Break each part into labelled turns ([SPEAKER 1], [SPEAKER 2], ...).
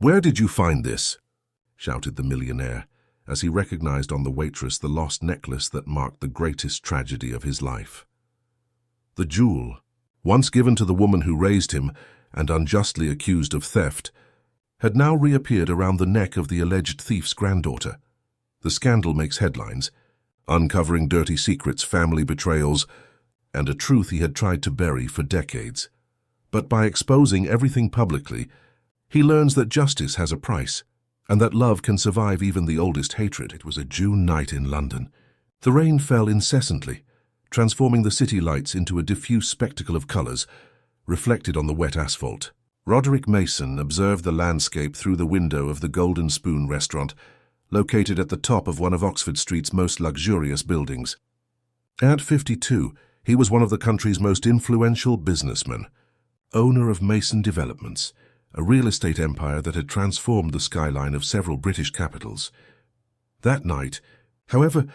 [SPEAKER 1] "Where did you find this?" shouted the millionaire, as he recognized on the waitress the lost necklace that marked the greatest tragedy of his life. The jewel, once given to the woman who raised him and unjustly accused of theft, had now reappeared around the neck of the alleged thief's granddaughter. The scandal makes headlines, uncovering dirty secrets, family betrayals, and a truth he had tried to bury for decades. But by exposing everything publicly, he learns that justice has a price, and that love can survive even the oldest hatred. It was a June night in London. The rain fell incessantly, transforming the city lights into a diffuse spectacle of colours, reflected on the wet asphalt. Roderick Mason observed the landscape through the window of the Golden Spoon restaurant, located at the top of one of Oxford Street's most luxurious buildings. At 52, he was one of the country's most influential businessmen, owner of Mason Developments, a real estate empire that had transformed the skyline of several British capitals. That night, however,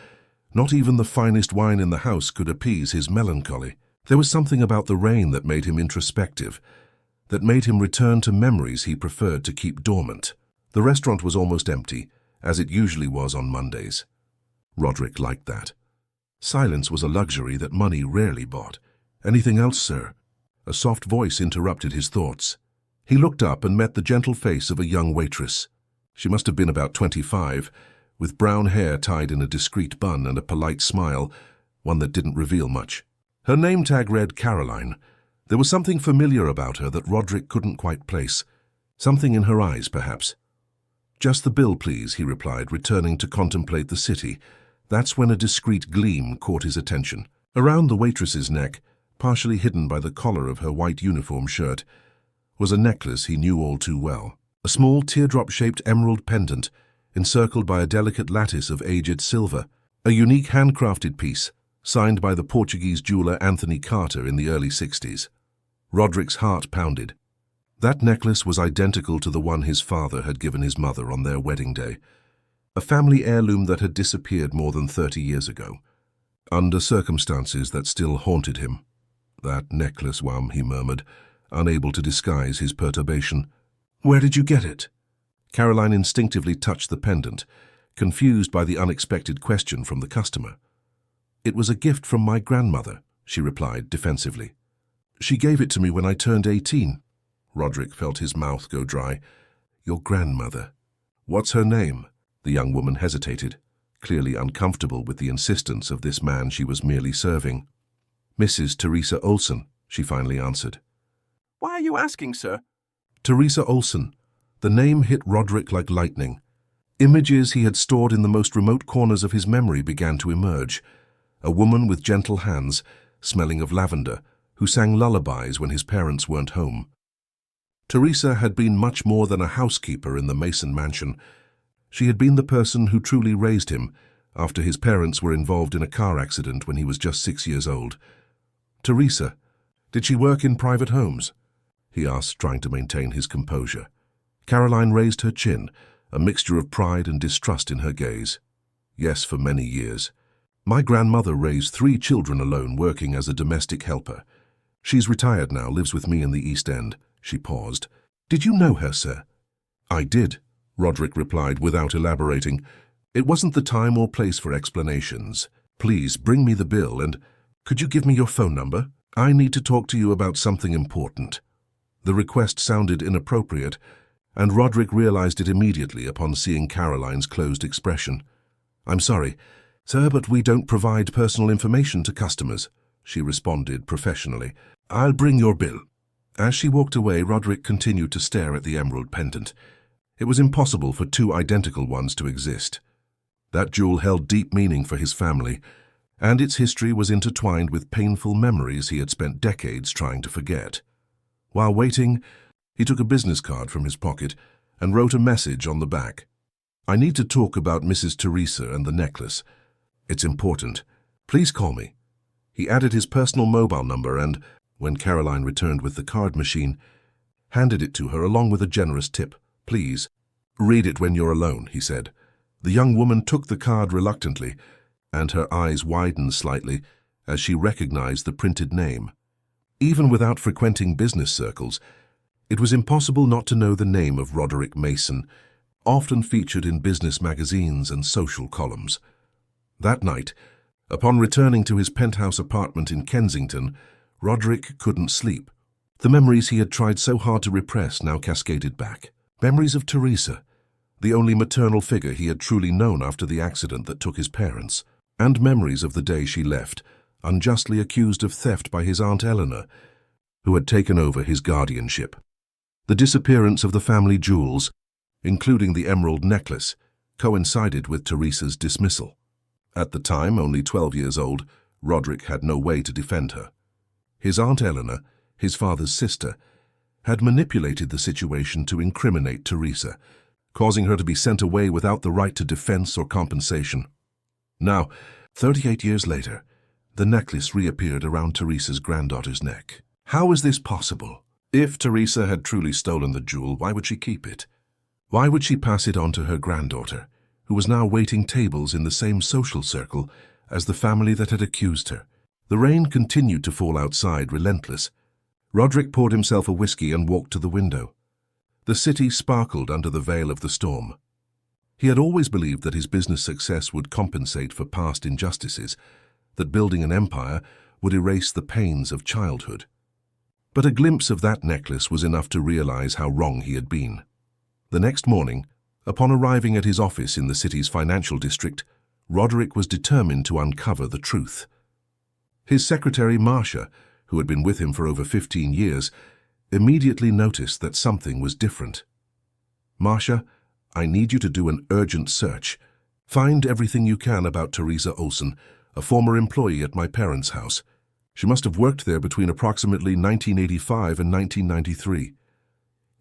[SPEAKER 1] not even the finest wine in the house could appease his melancholy. There was something about the rain that made him introspective, that made him return to memories he preferred to keep dormant. The restaurant was almost empty, as it usually was on Mondays. Roderick liked that. Silence was a luxury that money rarely bought. "Anything else, sir?" A soft voice interrupted his thoughts. He looked up and met the gentle face of a young waitress. She must have been about 25, with brown hair tied in a discreet bun and a polite smile, one that didn't reveal much. Her name tag read Caroline. There was something familiar about her that Roderick couldn't quite place. Something in her eyes, perhaps. "Just the bill, please," he replied, returning to contemplate the city. That's when a discreet gleam caught his attention. Around the waitress's neck, partially hidden by the collar of her white uniform shirt, was a necklace he knew all too well. A small teardrop-shaped emerald pendant, encircled by a delicate lattice of aged silver. A unique handcrafted piece, signed by the Portuguese jeweler Anthony Carter in the early 60s. Roderick's heart pounded. That necklace was identical to the one his father had given his mother on their wedding day. A family heirloom that had disappeared more than 30 years ago, under circumstances that still haunted him. "That necklace, he murmured, unable to disguise his perturbation. "Where did you get it?" Caroline instinctively touched the pendant, confused by the unexpected question from the customer. "It was a gift from my grandmother," she replied defensively. "She gave it to me when I turned 18. Roderick felt his mouth go dry. "Your grandmother. What's her name?" The young woman hesitated, clearly uncomfortable with the insistence of this man she was merely serving. "Mrs. Teresa Olsen," she finally answered.
[SPEAKER 2] "Why are you asking, sir?"
[SPEAKER 1] Teresa Olsen. The name hit Roderick like lightning. Images he had stored in the most remote corners of his memory began to emerge. A woman with gentle hands, smelling of lavender, who sang lullabies when his parents weren't home. Teresa had been much more than a housekeeper in the Mason mansion. She had been the person who truly raised him, after his parents were involved in a car accident when he was just 6 years old. Teresa, did she work in private homes? He asked, trying to maintain his composure. Caroline raised her chin, a mixture of pride and distrust in her gaze. "Yes, for many years. My grandmother raised 3 children alone, working as a domestic helper. She's retired now, lives with me in the East End." She paused. "Did you know her, sir?" "I did," Roderick replied without elaborating. "It wasn't the time or place for explanations. Please bring me the bill, and could you give me your phone number? I need to talk to you about something important." The request sounded inappropriate, and Roderick realized it immediately upon seeing Caroline's closed expression. "I'm sorry, sir, but we don't provide personal information to customers," she responded professionally. "I'll bring your bill." As she walked away, Roderick continued to stare at the emerald pendant. It was impossible for 2 identical ones to exist. That jewel held deep meaning for his family, and its history was intertwined with painful memories he had spent decades trying to forget. While waiting, he took a business card from his pocket and wrote a message on the back. "I need to talk about Mrs. Teresa and the necklace. It's important. Please call me." He added his personal mobile number and, when Caroline returned with the card machine, handed it to her along with a generous tip. "Please, read it when you're alone," he said. The young woman took the card reluctantly, and her eyes widened slightly as she recognized the printed name. Even without frequenting business circles, It was impossible not to know the name of Roderick Mason, often featured in business magazines and social columns. That night, upon returning to his penthouse apartment in Kensington, Roderick couldn't sleep. The memories he had tried so hard to repress now cascaded back. Memories of Teresa, the only maternal figure he had truly known after the accident that took his parents, and memories of the day she left, unjustly accused of theft by his Aunt Eleanor, who had taken over his guardianship. The disappearance of the family jewels, including the emerald necklace, coincided with Teresa's dismissal. At the time, only 12 years old, Roderick had no way to defend her. His Aunt Eleanor, his father's sister, had manipulated the situation to incriminate Teresa, causing her to be sent away without the right to defense or compensation. Now, 38 years later, the necklace reappeared around Teresa's granddaughter's neck. How was this possible? If Teresa had truly stolen the jewel, why would she keep it? Why would she pass it on to her granddaughter, who was now waiting tables in the same social circle as the family that had accused her? The rain continued to fall outside, relentless. Roderick poured himself a whiskey and walked to the window. The city sparkled under the veil of the storm. He had always believed that his business success would compensate for past injustices, that building an empire would erase the pains of childhood. But a glimpse of that necklace was enough to realize how wrong he had been. The next morning, upon arriving at his office in the city's financial district, Roderick was determined to uncover the truth. His secretary, Marcia, who had been with him for over 15 years, immediately noticed that something was different. "Marcia, I need you to do an urgent search. Find everything you can about Teresa Olsen, a former employee at my parents' house. She must have worked there between approximately 1985 and 1993.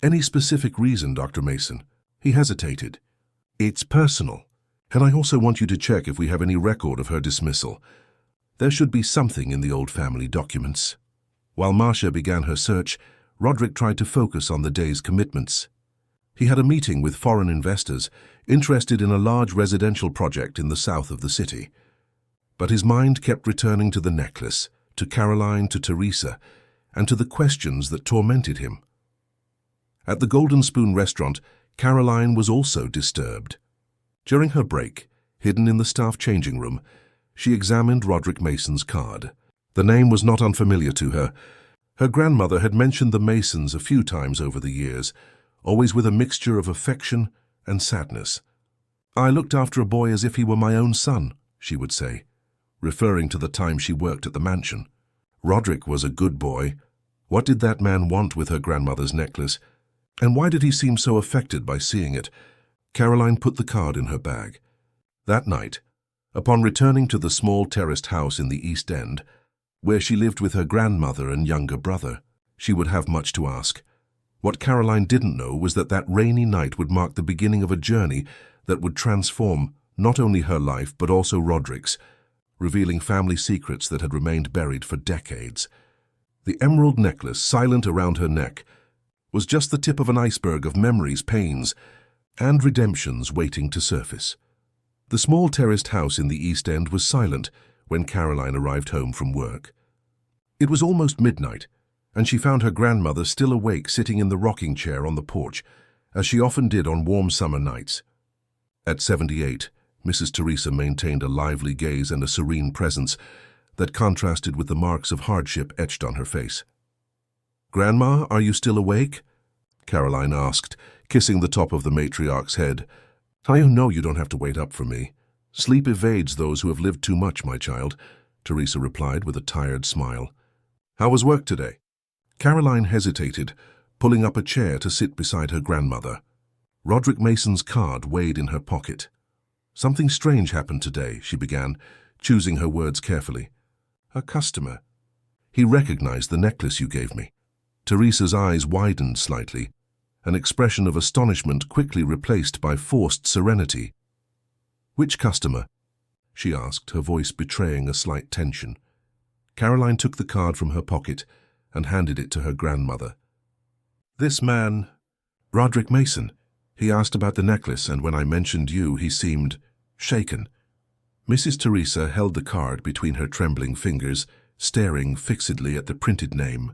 [SPEAKER 1] Any specific reason, Dr. Mason?" He hesitated. "It's personal, and I also want you to check if we have any record of her dismissal. There should be something in the old family documents." While Marcia began her search, Roderick tried to focus on the day's commitments. He had a meeting with foreign investors interested in a large residential project in the south of the city. But his mind kept returning to the necklace, to Caroline, to Teresa, and to the questions that tormented him. At the Golden Spoon restaurant, Caroline was also disturbed. During her break, hidden in the staff changing room, she examined Roderick Mason's card. The name was not unfamiliar to her. Her grandmother had mentioned the Masons a few times over the years, always with a mixture of affection and sadness. "I looked after a boy as if he were my own son," she would say, referring to the time she worked at the mansion. Roderick was a good boy. What did that man want with her grandmother's necklace? And why did he seem so affected by seeing it? Caroline put the card in her bag. That night, upon returning to the small terraced house in the East End, where she lived with her grandmother and younger brother, she would have much to ask. What Caroline didn't know was that rainy night would mark the beginning of a journey that would transform not only her life but also Roderick's, revealing family secrets that had remained buried for decades. The emerald necklace, silent around her neck, was just the tip of an iceberg of memories, pains, and redemptions waiting to surface. The small terraced house in the East End was silent when Caroline arrived home from work. It was almost midnight, and she found her grandmother still awake, sitting in the rocking chair on the porch, as she often did on warm summer nights. At 78, Mrs. Teresa maintained a lively gaze and a serene presence that contrasted with the marks of hardship etched on her face. "Grandma, are you still awake?" Caroline asked, kissing the top of the matriarch's head. "I know you don't have to wait up for me. Sleep evades those who have lived too much, my child," Teresa replied with a tired smile. "How was work today?" Caroline hesitated, pulling up a chair to sit beside her grandmother. Roderick Mason's card weighed in her pocket. "Something strange happened today," she began, choosing her words carefully. "A customer. He recognized the necklace you gave me." Teresa's eyes widened slightly, an expression of astonishment quickly replaced by forced serenity. "Which customer?" she asked, her voice betraying a slight tension. Caroline took the card from her pocket and handed it to her grandmother. "This man, Roderick Mason. He asked about the necklace, and when I mentioned you, he seemed shaken." Mrs. Teresa held the card between her trembling fingers, staring fixedly at the printed name.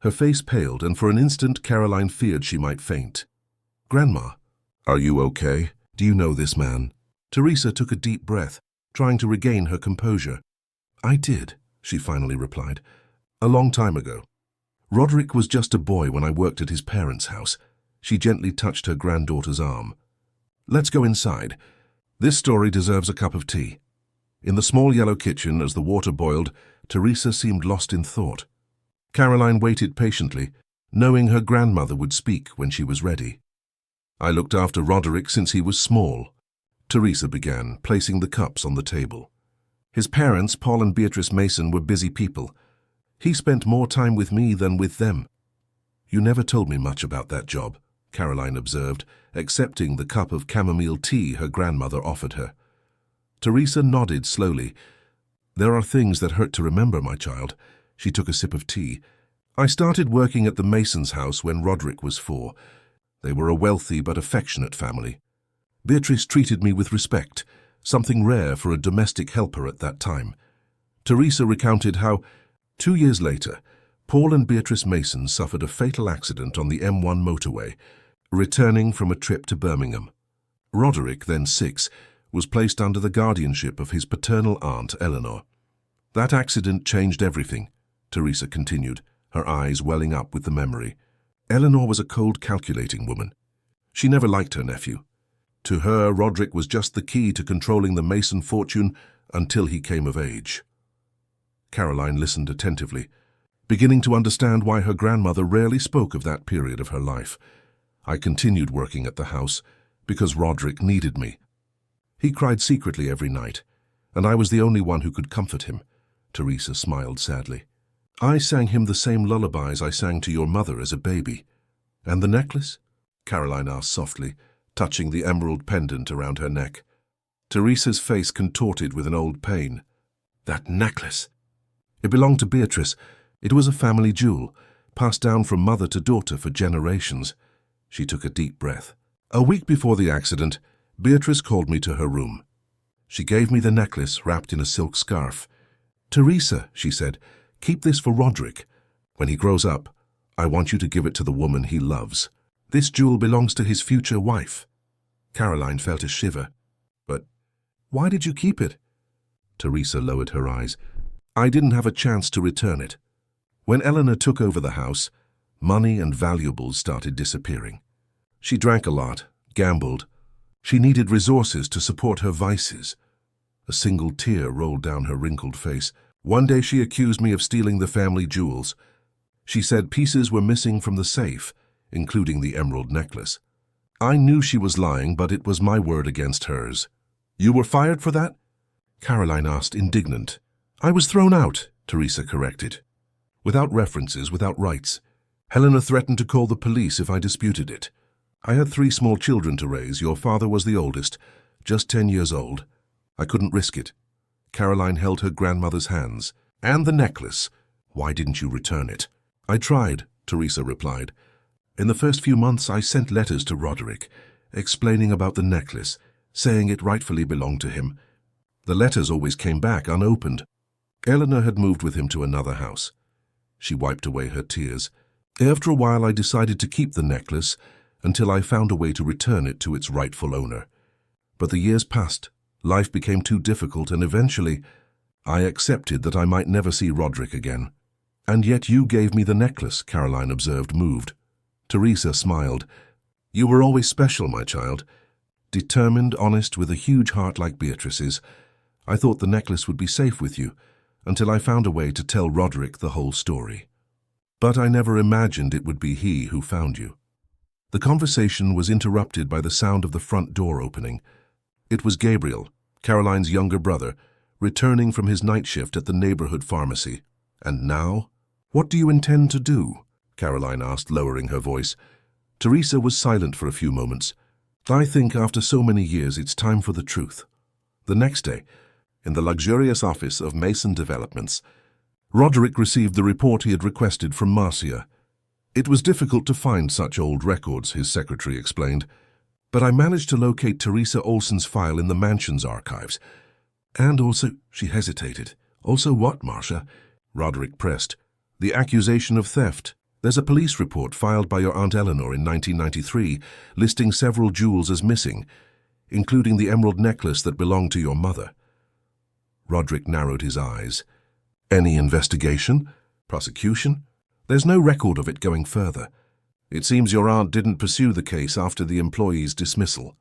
[SPEAKER 1] Her face paled, and for an instant Caroline feared she might faint. "Grandma, are you okay? Do you know this man?" Teresa took a deep breath, trying to regain her composure. "I did," she finally replied. "A long time ago. Roderick was just a boy when I worked at his parents' house." She gently touched her granddaughter's arm. "Let's go inside. This story deserves a cup of tea." In the small yellow kitchen, as the water boiled, Teresa seemed lost in thought. Caroline waited patiently, knowing her grandmother would speak when she was ready. "I looked after Roderick since he was small," Teresa began, placing the cups on the table. "His parents, Paul and Beatrice Mason, were busy people. He spent more time with me than with them." "You never told me much about that job," Caroline observed, accepting the cup of chamomile tea her grandmother offered her. Teresa nodded slowly. "There are things that hurt to remember, my child." She took a sip of tea. "I started working at the Masons' house when Roderick was 4. They were a wealthy but affectionate family. Beatrice treated me with respect, something rare for a domestic helper at that time." Teresa recounted how, 2 years later, Paul and Beatrice Mason suffered a fatal accident on the M1 motorway, returning from a trip to Birmingham. Roderick, then 6, was placed under the guardianship of his paternal aunt, Eleanor. "That accident changed everything," Teresa continued, her eyes welling up with the memory. "Eleanor was a cold, calculating woman. She never liked her nephew. To her, Roderick was just the key to controlling the Mason fortune until he came of age." Caroline listened attentively, beginning to understand why her grandmother rarely spoke of that period of her life. "I continued working at the house because Roderick needed me. He cried secretly every night, and I was the only one who could comfort him." Teresa smiled sadly. "I sang him the same lullabies I sang to your mother as a baby." "And the necklace?" Caroline asked softly, touching the emerald pendant around her neck. Teresa's face contorted with an old pain. "That necklace! It belonged to Beatrice. It was a family jewel, passed down from mother to daughter for generations." She took a deep breath. "A week before the accident, Beatrice called me to her room. She gave me the necklace wrapped in a silk scarf. 'Teresa,' she said, 'keep this for Roderick. When he grows up, I want you to give it to the woman he loves. This jewel belongs to his future wife.'" Caroline felt a shiver. "But why did you keep it?" Teresa lowered her eyes. "I didn't have a chance to return it. When Eleanor took over the house, money and valuables started disappearing. She drank a lot, gambled. She needed resources to support her vices." A single tear rolled down her wrinkled face. "One day she accused me of stealing the family jewels. She said pieces were missing from the safe, including the emerald necklace. I knew she was lying, but it was my word against hers." "You were fired for that?" Caroline asked, indignant. "I was thrown out," Teresa corrected. "Without references, without rights. Helena threatened to call the police if I disputed it. I had 3 small children to raise. Your father was the oldest, just 10 years old. I couldn't risk it." Caroline held her grandmother's hands. "And the necklace. Why didn't you return it?" "I tried," Teresa replied. "In the first few months I sent letters to Roderick, explaining about the necklace, saying it rightfully belonged to him. The letters always came back unopened. Eleanor had moved with him to another house." She wiped away her tears. "After a while I decided to keep the necklace until I found a way to return it to its rightful owner. But the years passed, life became too difficult, and eventually I accepted that I might never see Roderick again." "And yet you gave me the necklace," Caroline observed, moved. Teresa smiled. "You were always special, my child. Determined, honest, with a huge heart like Beatrice's. I thought the necklace would be safe with you, until I found a way to tell Roderick the whole story. But I never imagined it would be he who found you." The conversation was interrupted by the sound of the front door opening. It was Gabriel, Caroline's younger brother, returning from his night shift at the neighborhood pharmacy. "And now? What do you intend to do?" Caroline asked, lowering her voice. Teresa was silent for a few moments. "I think after so many years it's time for the truth." The next day, in the luxurious office of Mason Developments, Roderick received the report he had requested from Marcia. "It was difficult to find such old records," his secretary explained, "but I managed to locate Teresa Olson's file in the mansion's archives. And also," she hesitated. "Also what, Marcia?" Roderick pressed. "The accusation of theft. There's a police report filed by your Aunt Eleanor in 1993 listing several jewels as missing, including the emerald necklace that belonged to your mother. Roderick narrowed his eyes. Any investigation? Prosecution? There's no record of it going further. It seems your aunt didn't pursue the case after the employee's dismissal.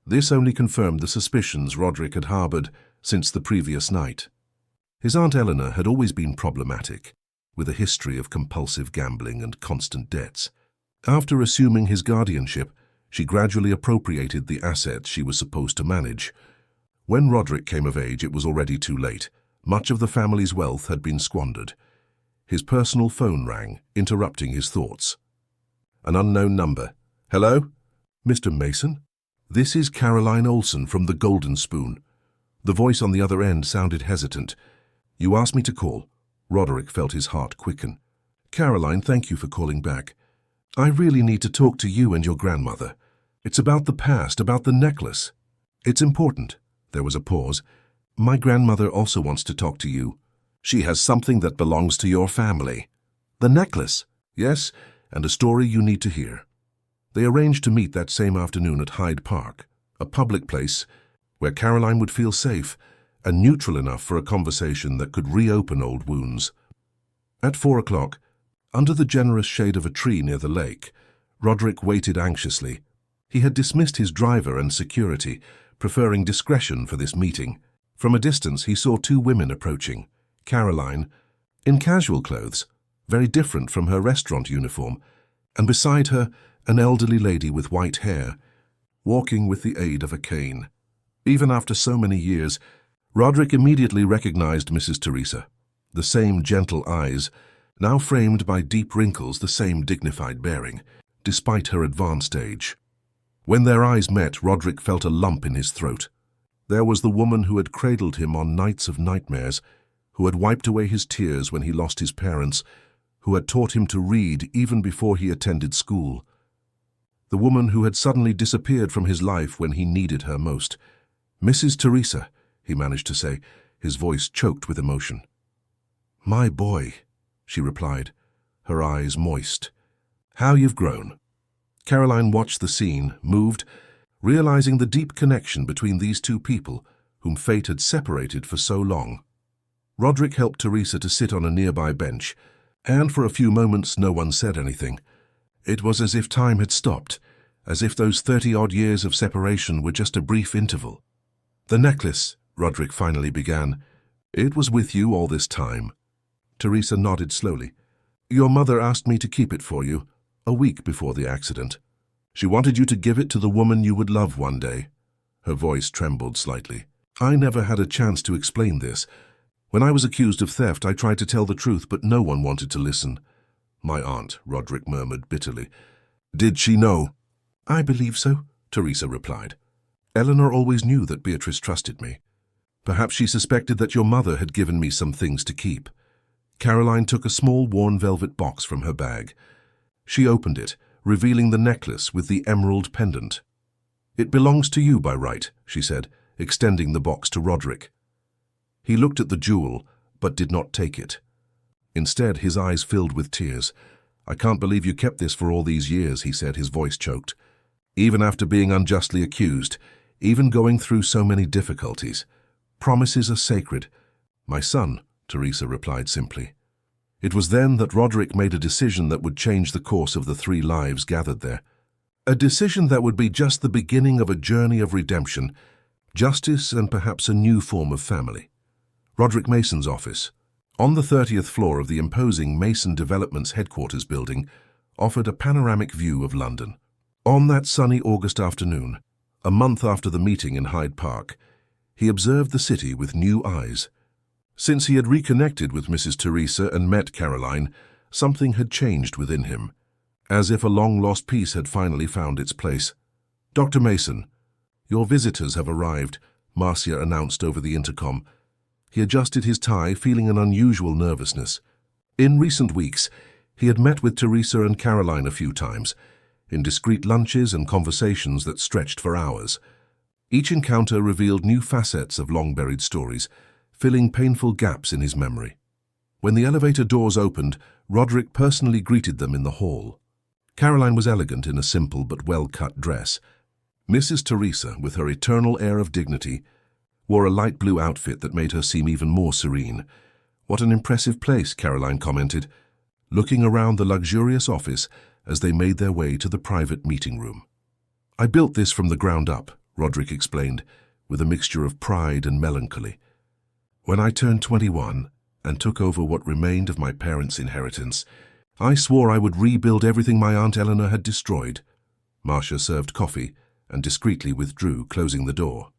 [SPEAKER 1] This only confirmed the suspicions Roderick had harbored since the previous night. His Aunt Eleanor had always been problematic, with a history of compulsive gambling and constant debts. After assuming his guardianship, she gradually appropriated the assets she was supposed to manage. When Roderick came of age, it was already too late. Much of the family's wealth had been squandered. His personal phone rang, interrupting his thoughts. An unknown number. Hello? Mr. Mason? This is Caroline Olson from the Golden Spoon. The voice on the other end sounded hesitant. You asked me to call. Roderick felt his heart quicken. Caroline, thank you for calling back. I really need to talk to you and your grandmother. It's about the past, about the necklace. It's important. There was a pause. My grandmother also wants to talk to you. She has something that belongs to your family. The necklace? Yes, and a story you need to hear. They arranged to meet that same afternoon at Hyde Park, a public place where Caroline would feel safe and neutral enough for a conversation that could reopen old wounds. At 4 o'clock, under the generous shade of a tree near the lake, Roderick waited anxiously. He had dismissed his driver and security, preferring discretion for this meeting. From a distance, he saw two women approaching. Caroline, in casual clothes, very different from her restaurant uniform, and beside her, an elderly lady with white hair, walking with the aid of a cane. Even after so many years, Roderick immediately recognized Mrs. Teresa. The same gentle eyes, now framed by deep wrinkles, the same dignified bearing, despite her advanced age. When their eyes met, Roderick felt a lump in his throat. There was the woman who had cradled him on nights of nightmares, who had wiped away his tears when he lost his parents, who had taught him to read even before he attended school. The woman who had suddenly disappeared from his life when he needed her most. Mrs. Teresa, he managed to say, his voice choked with emotion. My boy, she replied, her eyes moist. How you've grown. Caroline watched the scene, moved, realizing the deep connection between these two people whom fate had separated for so long. Roderick helped Teresa to sit on a nearby bench, and for a few moments no one said anything. It was as if time had stopped, as if those 30-odd years of separation were just a brief interval. The necklace, Roderick finally began. It was with you all this time. Teresa nodded slowly. Your mother asked me to keep it for you, a week before the accident. She wanted you to give it to the woman you would love one day. Her voice trembled slightly. I never had a chance to explain this. When I was accused of theft, I tried to tell the truth, but no one wanted to listen. My aunt, Roderick murmured bitterly. Did she know? I believe so, Teresa replied. Eleanor always knew that Beatrice trusted me. Perhaps she suspected that your mother had given me some things to keep. Caroline took a small worn velvet box from her bag. She opened it, revealing the necklace with the emerald pendant. It belongs to you by right, she said, extending the box to Roderick. He looked at the jewel, but did not take it. Instead, his eyes filled with tears. I can't believe you kept this for all these years, he said, his voice choked. Even after being unjustly accused, even going through so many difficulties. Promises are sacred. My son, Teresa replied simply. It was then that Roderick made a decision that would change the course of the 3 lives gathered there. A decision that would be just the beginning of a journey of redemption, justice, and perhaps a new form of family. Roderick Mason's office, on the 30th floor of the imposing Mason Developments headquarters building, offered a panoramic view of London. On that sunny August afternoon, a month after the meeting in Hyde Park, he observed the city with new eyes. Since he had reconnected with Mrs. Teresa and met Caroline, something had changed within him, as if a long-lost piece had finally found its place. Dr. Mason, your visitors have arrived, Marcia announced over the intercom. He adjusted his tie, feeling an unusual nervousness. In recent weeks, he had met with Teresa and Caroline a few times, in discreet lunches and conversations that stretched for hours. Each encounter revealed new facets of long-buried stories, filling painful gaps in his memory. When the elevator doors opened, Roderick personally greeted them in the hall. Caroline was elegant in a simple but well-cut dress. Mrs. Teresa, with her eternal air of dignity, wore a light blue outfit that made her seem even more serene. "What an impressive place," Caroline commented, looking around the luxurious office as they made their way to the private meeting room. "I built this from the ground up," Roderick explained, with a mixture of pride and melancholy. "When I turned 21 and took over what remained of my parents' inheritance, I swore I would rebuild everything my Aunt Eleanor had destroyed." Marcia served coffee and discreetly withdrew, closing the door.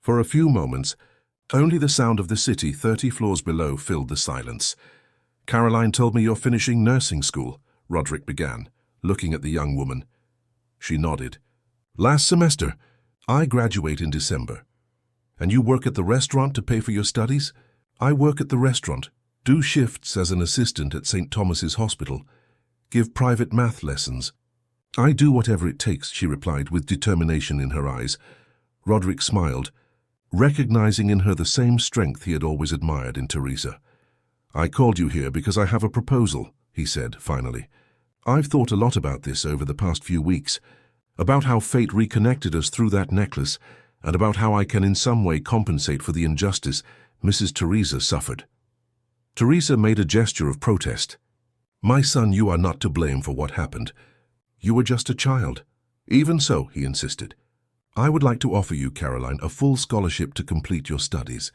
[SPEAKER 1] For a few moments, only the sound of the city 30 floors below filled the silence. "Caroline told me you're finishing nursing school," Roderick began, looking at the young woman. She nodded. "Last semester. I graduate in December. And you work at the restaurant to pay for your studies?" "I work at the restaurant, do shifts as an assistant at St. Thomas's Hospital, give private math lessons." "I do whatever it takes," she replied with determination in her eyes. Roderick smiled, recognizing in her the same strength he had always admired in Teresa. "I called you here because I have a proposal," he said, finally. "I've thought a lot about this over the past few weeks, about how fate reconnected us through that necklace, and about how I can in some way compensate for the injustice Mrs. Teresa suffered." Teresa made a gesture of protest. "My son, you are not to blame for what happened. You were just a child." "Even so," he insisted, "I would like to offer you, Caroline, a full scholarship to complete your studies,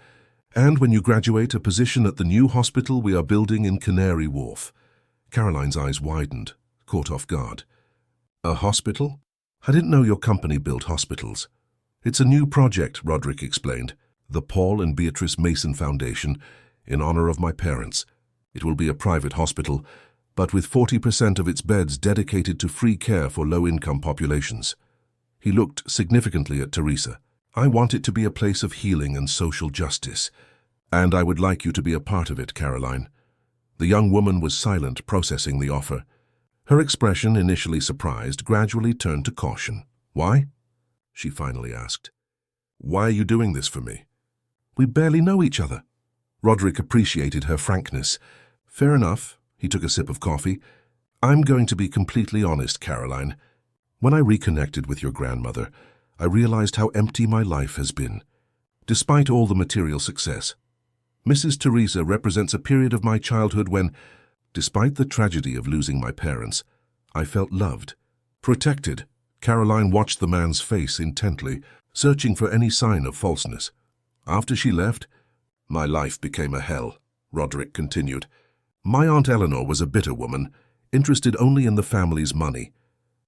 [SPEAKER 1] and when you graduate, a position at the new hospital we are building in Canary Wharf." Caroline's eyes widened, caught off guard. "A hospital? I didn't know your company built hospitals." "It's a new project," Roderick explained, "the Paul and Beatrice Mason Foundation, in honor of my parents. It will be a private hospital, but with 40% of its beds dedicated to free care for low-income populations." He looked significantly at Teresa. "I want it to be a place of healing and social justice, and I would like you to be a part of it, Caroline." The young woman was silent, processing the offer. Her expression, initially surprised, gradually turned to caution. "Why?" she finally asked. "Why are you doing this for me?" "We barely know each other." Roderick appreciated her frankness. "Fair enough." He took a sip of coffee. "I'm going to be completely honest, Caroline. When I reconnected with your grandmother, I realized how empty my life has been. Despite all the material success, Mrs. Teresa represents a period of my childhood when, despite the tragedy of losing my parents, I felt loved, protected." Caroline watched the man's face intently, searching for any sign of falseness. "After she left, my life became a hell," Roderick continued. "My Aunt Eleanor was a bitter woman, interested only in the family's money.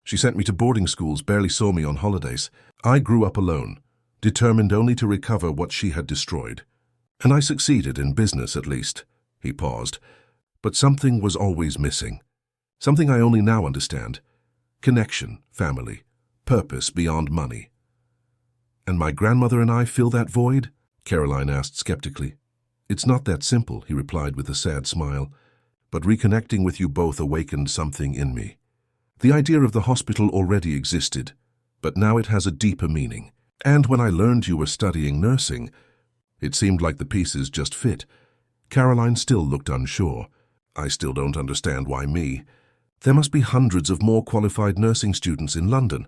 [SPEAKER 1] She sent me to boarding schools, barely saw me on holidays. I grew up alone, determined only to recover what she had destroyed. And I succeeded in business, at least." He paused. "But something was always missing. Something I only now understand. Connection, family, purpose beyond money." "And my grandmother and I fill that void?" Caroline asked skeptically. "It's not that simple," he replied with a sad smile. "But reconnecting with you both awakened something in me. The idea of the hospital already existed, but now it has a deeper meaning. And when I learned you were studying nursing, it seemed like the pieces just fit." Caroline still looked unsure. "I still don't understand why me. There must be hundreds of more qualified nursing students in London."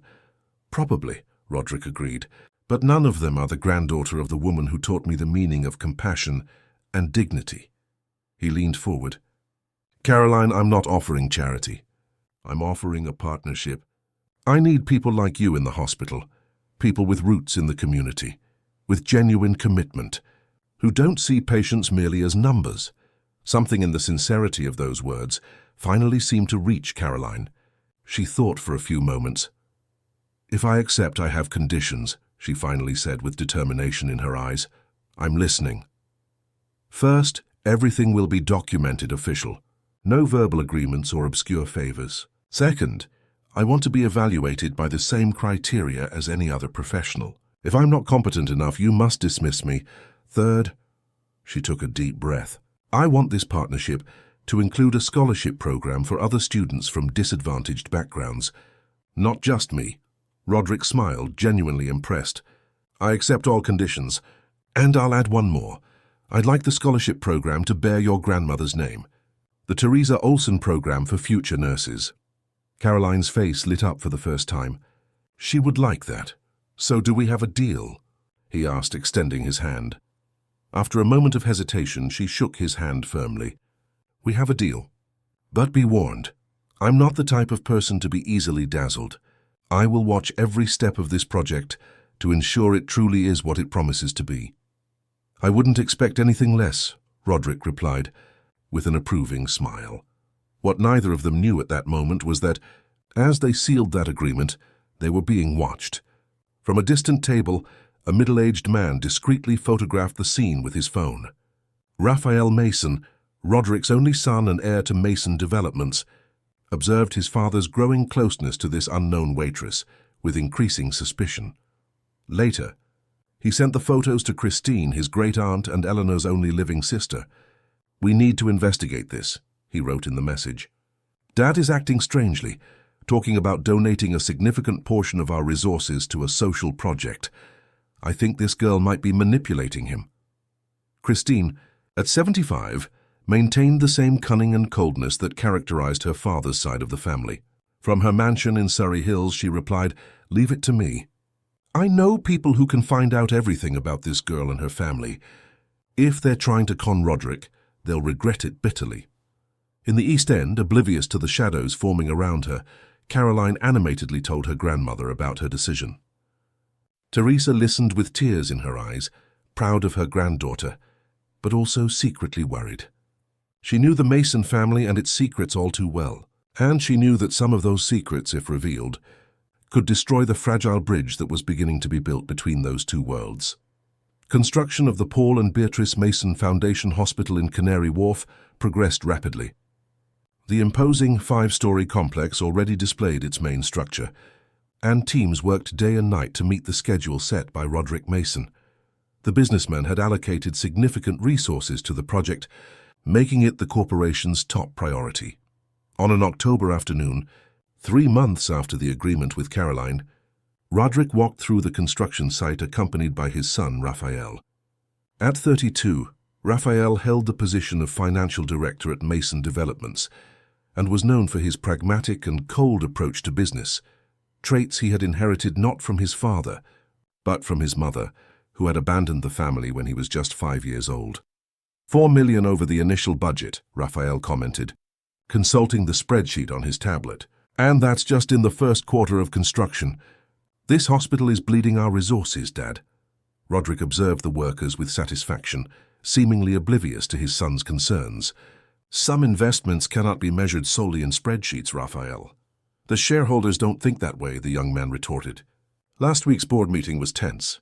[SPEAKER 1] "Probably," Roderick agreed, "but none of them are the granddaughter of the woman who taught me the meaning of compassion and dignity." He leaned forward. "Caroline, I'm not offering charity. I'm offering a partnership. I need people like you in the hospital, people with roots in the community, with genuine commitment, who don't see patients merely as numbers." Something in the sincerity of those words finally seemed to reach Caroline. She thought for a few moments. "If I accept, I have conditions," she finally said with determination in her eyes. "I'm listening. First, everything will be documented official. No verbal agreements or obscure favors. Second, I want to be evaluated by the same criteria as any other professional. If I'm not competent enough, you must dismiss me. Third," she took a deep breath, "I want this partnership to include a scholarship program for other students from disadvantaged backgrounds. Not just me." Roderick smiled, genuinely impressed. "I accept all conditions. And I'll add one more. I'd like the scholarship program to bear your grandmother's name. The Teresa Olsen program for future nurses. Caroline's face lit up for the first time. She would like that. So do we have a deal? He asked, extending his hand. After a moment of hesitation, she shook his hand firmly. We have a deal. But be warned, I'm not the type of person to be easily dazzled. I will watch every step of this project to ensure it truly is what it promises to be. I wouldn't expect anything less, Roderick replied, with an approving smile. What neither of them knew at that moment was that, as they sealed that agreement, they were being watched. From a distant table, a middle-aged man discreetly photographed the scene with his phone. Raphael Mason, Roderick's only son and heir to Mason Developments, observed his father's growing closeness to this unknown waitress with increasing suspicion. Later, he sent the photos to Christine, his great-aunt and Eleanor's only living sister. We need to investigate this, he wrote in the message. Dad is acting strangely, talking about donating a significant portion of our resources to a social project. I think this girl might be manipulating him. Christine, at 75, maintained the same cunning and coldness that characterized her father's side of the family. From her mansion in Surrey Hills, she replied, "Leave it to me. I know people who can find out everything about this girl and her family. If they're trying to con Roderick, they'll regret it bitterly." In the East End, oblivious to the shadows forming around her, Caroline animatedly told her grandmother about her decision. Teresa listened with tears in her eyes, proud of her granddaughter, but also secretly worried. She knew the Mason family and its secrets all too well, and she knew that some of those secrets, if revealed, could destroy the fragile bridge that was beginning to be built between those two worlds. Construction of the Paul and Beatrice Mason Foundation Hospital in Canary Wharf progressed rapidly. The imposing 5-story complex already displayed its main structure, and teams worked day and night to meet the schedule set by Roderick Mason. The businessman had allocated significant resources to the project, making it the corporation's top priority. On an October afternoon, 3 months after the agreement with Caroline, Roderick walked through the construction site accompanied by his son, Raphael. At 32, Raphael held the position of financial director at Mason Developments and was known for his pragmatic and cold approach to business, traits he had inherited not from his father, but from his mother, who had abandoned the family when he was just 5 years old. $4 million over the initial budget, Raphael commented, consulting the spreadsheet on his tablet. And that's just in the first quarter of construction. This hospital is bleeding our resources, Dad. Roderick observed the workers with satisfaction, seemingly oblivious to his son's concerns. Some investments cannot be measured solely in spreadsheets, Raphael. The shareholders don't think that way, the young man retorted. Last week's board meeting was tense.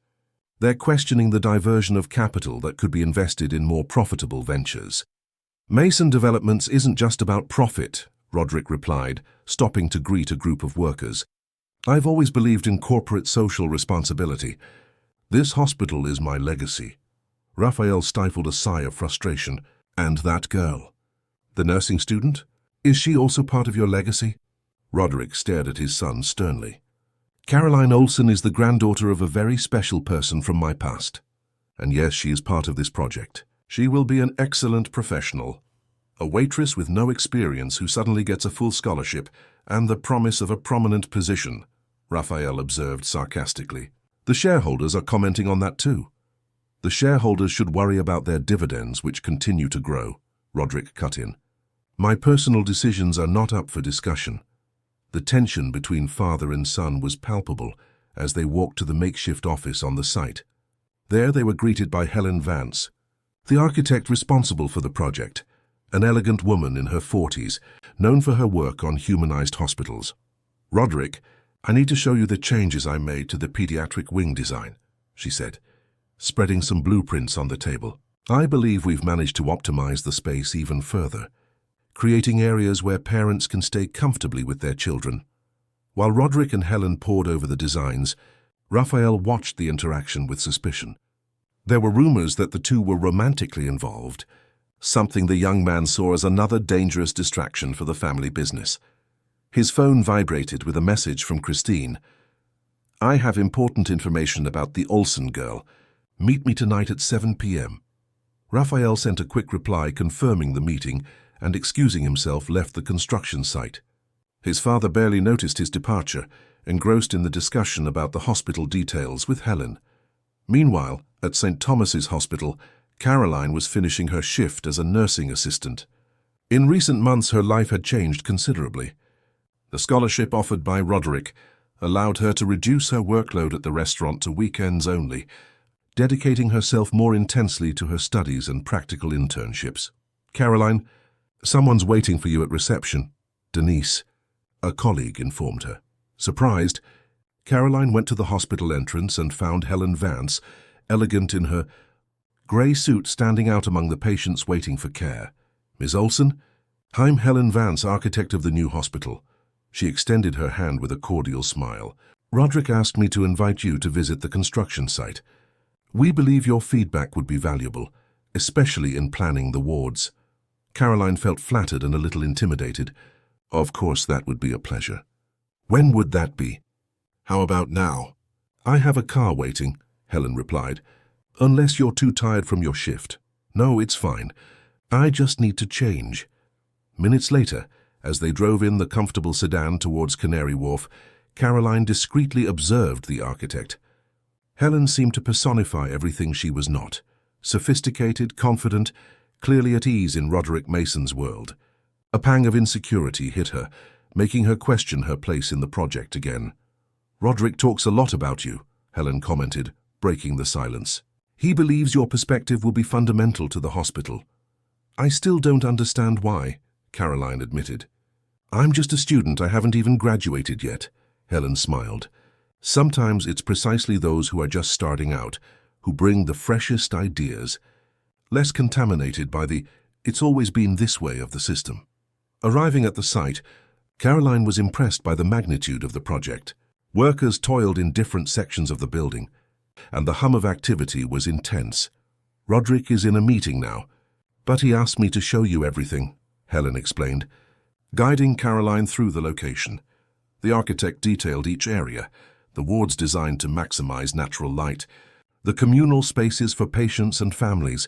[SPEAKER 1] They're questioning the diversion of capital that could be invested in more profitable ventures. Mason Developments isn't just about profit, Roderick replied, stopping to greet a group of workers. I've always believed in corporate social responsibility. This hospital is my legacy. Raphael stifled a sigh of frustration. And that girl? The nursing student? Is she also part of your legacy? Roderick stared at his son sternly. Caroline Olsen is the granddaughter of a very special person from my past. And yes, she is part of this project. She will be an excellent professional. A waitress with no experience who suddenly gets a full scholarship and the promise of a prominent position, Raphael observed sarcastically. The shareholders are commenting on that too. The shareholders should worry about their dividends, which continue to grow, Roderick cut in. My personal decisions are not up for discussion. The tension between father and son was palpable as they walked to the makeshift office on the site. There they were greeted by Helen Vance, the architect responsible for the project, an elegant woman in her 40s, known for her work on humanized hospitals. Roderick, I need to show you the changes I made to the pediatric wing design, she said, spreading some blueprints on the table. I believe we've managed to optimize the space even further, creating areas where parents can stay comfortably with their children. While Roderick and Helen pored over the designs, Raphael watched the interaction with suspicion. There were rumors that the two were romantically involved, something the young man saw as another dangerous distraction for the family business. His phone vibrated with a message from Christine. I have important information about the Olsen girl. Meet me tonight at 7 p.m. Raphael sent a quick reply confirming the meeting and excusing himself left the construction site. His father barely noticed his departure, engrossed in the discussion about the hospital details with Helen. Meanwhile, at St. Thomas's Hospital, Caroline was finishing her shift as a nursing assistant. In recent months, her life had changed considerably. The scholarship offered by Roderick allowed her to reduce her workload at the restaurant to weekends only, dedicating herself more intensely to her studies and practical internships. "Caroline, someone's waiting for you at reception." "Denise," a colleague informed her. Surprised, Caroline went to the hospital entrance and found Helen Vance, elegant in her grey suit, standing out among the patients waiting for care. "Miss Olson? I'm Helen Vance, architect of the new hospital." She extended her hand with a cordial smile. "Roderick asked me to invite you to visit the construction site. We believe your feedback would be valuable, especially in planning the wards." Caroline felt flattered and a little intimidated. "Of course, that would be a pleasure." "When would that be?" "How about now?" "I have a car waiting," Helen replied. "Unless you're too tired from your shift." "No, it's fine. I just need to change." Minutes later, as they drove in the comfortable sedan towards Canary Wharf, Caroline discreetly observed the architect. Helen seemed to personify everything she was not: sophisticated, confident, clearly at ease in Roderick Mason's world. A pang of insecurity hit her, making her question her place in the project again. "Roderick talks a lot about you," Helen commented, breaking the silence. "He believes your perspective will be fundamental to the hospital." "I still don't understand why," Caroline admitted. "I'm just a student. I haven't even graduated yet," Helen smiled. "Sometimes it's precisely those who are just starting out who bring the freshest ideas, less contaminated by the 'it's always been this way' of the system." Arriving at the site, Caroline was impressed by the magnitude of the project. Workers toiled in different sections of the building, and the hum of activity was intense. "Roderick is in a meeting now, but he asked me to show you everything," Helen explained, guiding Caroline through the location. The architect detailed each area, the wards designed to maximize natural light, the communal spaces for patients and families,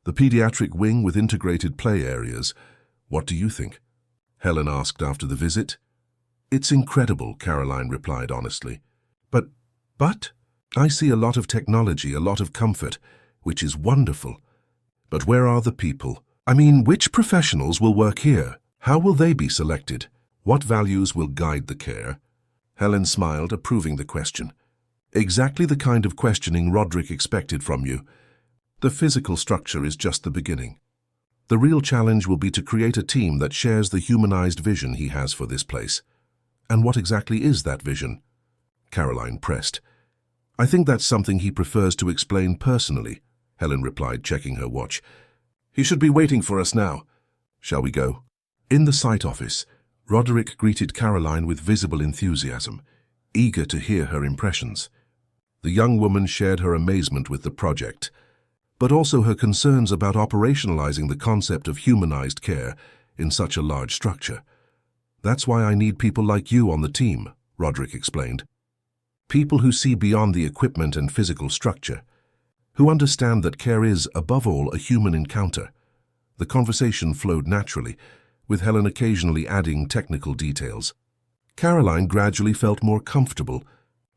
[SPEAKER 1] the pediatric wing with integrated play areas. "What do you think?" Helen asked after the visit. "It's incredible," Caroline replied honestly. But, I see a lot of technology, a lot of comfort, which is wonderful. But where are the people? I mean, which professionals will work here? How will they be selected? What values will guide the care?" Helen smiled, approving the question. "Exactly the kind of questioning Roderick expected from you. The physical structure is just the beginning. The real challenge will be to create a team that shares the humanized vision he has for this place." "And what exactly is that vision?" Caroline pressed. "I think that's something he prefers to explain personally," Helen replied, checking her watch. "He should be waiting for us now. Shall we go?" In the site office, Roderick greeted Caroline with visible enthusiasm, eager to hear her impressions. The young woman shared her amazement with the project, but also her concerns about operationalizing the concept of humanized care in such a large structure. "That's why I need people like you on the team," Roderick explained. "People who see beyond the equipment and physical structure, who understand that care is, above all, a human encounter." The conversation flowed naturally, with Helen occasionally adding technical details. Caroline gradually felt more comfortable,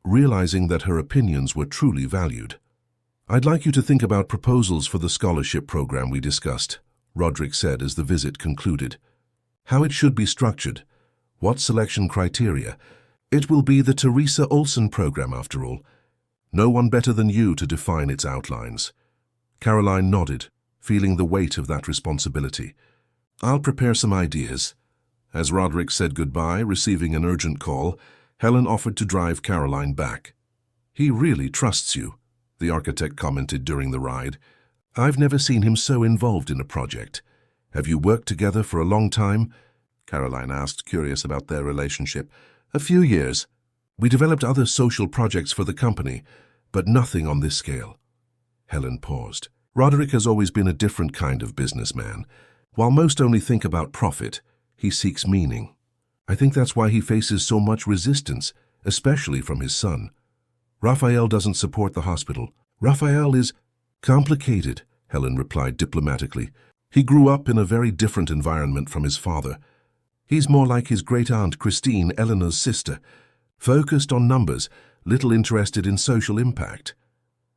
[SPEAKER 1] realizing that her opinions were truly valued. "I'd like you to think about proposals for the scholarship program we discussed," Roderick said as the visit concluded. "How it should be structured, what selection criteria. It will be the Teresa Olson program, after all. No one better than you to define its outlines." Caroline nodded, feeling the weight of that responsibility. "I'll prepare some ideas." As Roderick said goodbye, receiving an urgent call, Helen offered to drive Caroline back. "He really trusts you," the architect commented during the ride. "I've never seen him so involved in a project." "Have you worked together for a long time?" Caroline asked, curious about their relationship. "A few years. We developed other social projects for the company, but nothing on this scale." Helen paused. "Roderick has always been a different kind of businessman. While most only think about profit, he seeks meaning. I think that's why he faces so much resistance, especially from his son. Raphael doesn't support the hospital. Raphael is complicated," Helen replied diplomatically. He grew up in a very different environment from his father. He's more like his great-aunt Christine, Eleanor's sister, focused on numbers, little interested in social impact.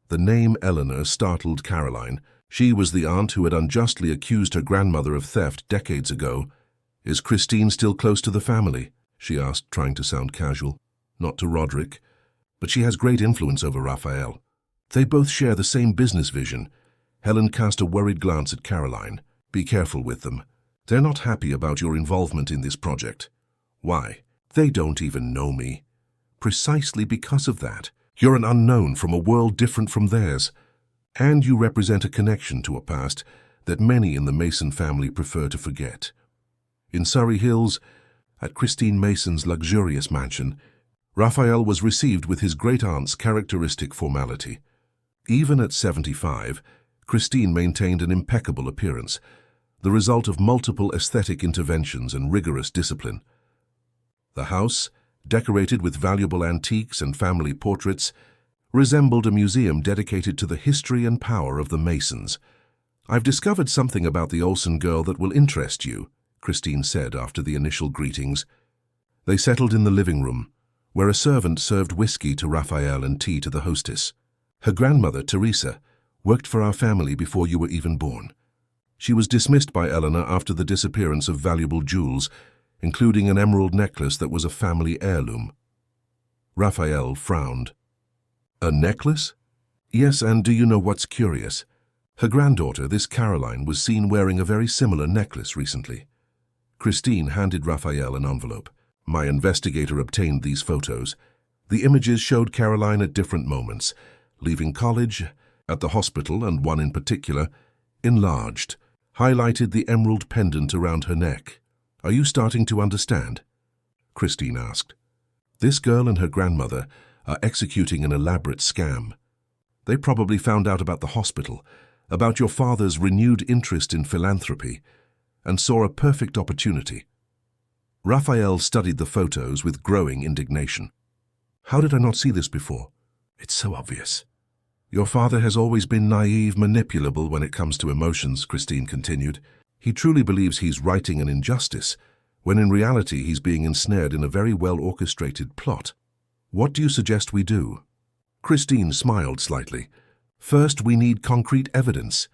[SPEAKER 1] The name Eleanor startled Caroline. She was the aunt who had unjustly accused her grandmother of theft decades ago. "Is Christine still close to the family?" she asked, trying to sound casual. "Not to Roderick, but she has great influence over Raphael. They both share the same business vision." Helen cast a worried glance at Caroline. "Be careful with them. They're not happy about your involvement in this project." "Why? They don't even know me." "Precisely because of that. You're an unknown from a world different from theirs. And you represent a connection to a past that many in the Mason family prefer to forget." In Surrey Hills, at Christine Mason's luxurious mansion, Raphael was received with his great-aunt's characteristic formality. Even at 75, Christine maintained an impeccable appearance, the result of multiple aesthetic interventions and rigorous discipline. The house, decorated with valuable antiques and family portraits, resembled a museum dedicated to the history and power of the Masons. "I've discovered something about the Olsen girl that will interest you," Christine said after the initial greetings. They settled in the living room, where a servant served whiskey to Raphael and tea to the hostess. "Her grandmother, Teresa, worked for our family before you were even born. She was dismissed by Eleanor after the disappearance of valuable jewels, including an emerald necklace that was a family heirloom." Raphael frowned. "A necklace?" "Yes, and do you know what's curious? Her granddaughter, this Caroline, was seen wearing a very similar necklace recently." Christine handed Raphael an envelope. "My investigator obtained these photos. The images showed Caroline at different moments, leaving college, at the hospital, and one in particular, enlarged, highlighted the emerald pendant around her neck. Are you starting to understand?" Christine asked. "This girl and her grandmother are executing an elaborate scam. They probably found out about the hospital, about your father's renewed interest in philanthropy, and saw a perfect opportunity." Raphael studied the photos with growing indignation. "How did I not see this before? It's so obvious." "Your father has always been naive, manipulable when it comes to emotions," Christine continued. "He truly believes he's righting an injustice, when in reality he's being ensnared in a very well-orchestrated plot. What do you suggest we do?" Christine smiled slightly. "First, we need concrete evidence.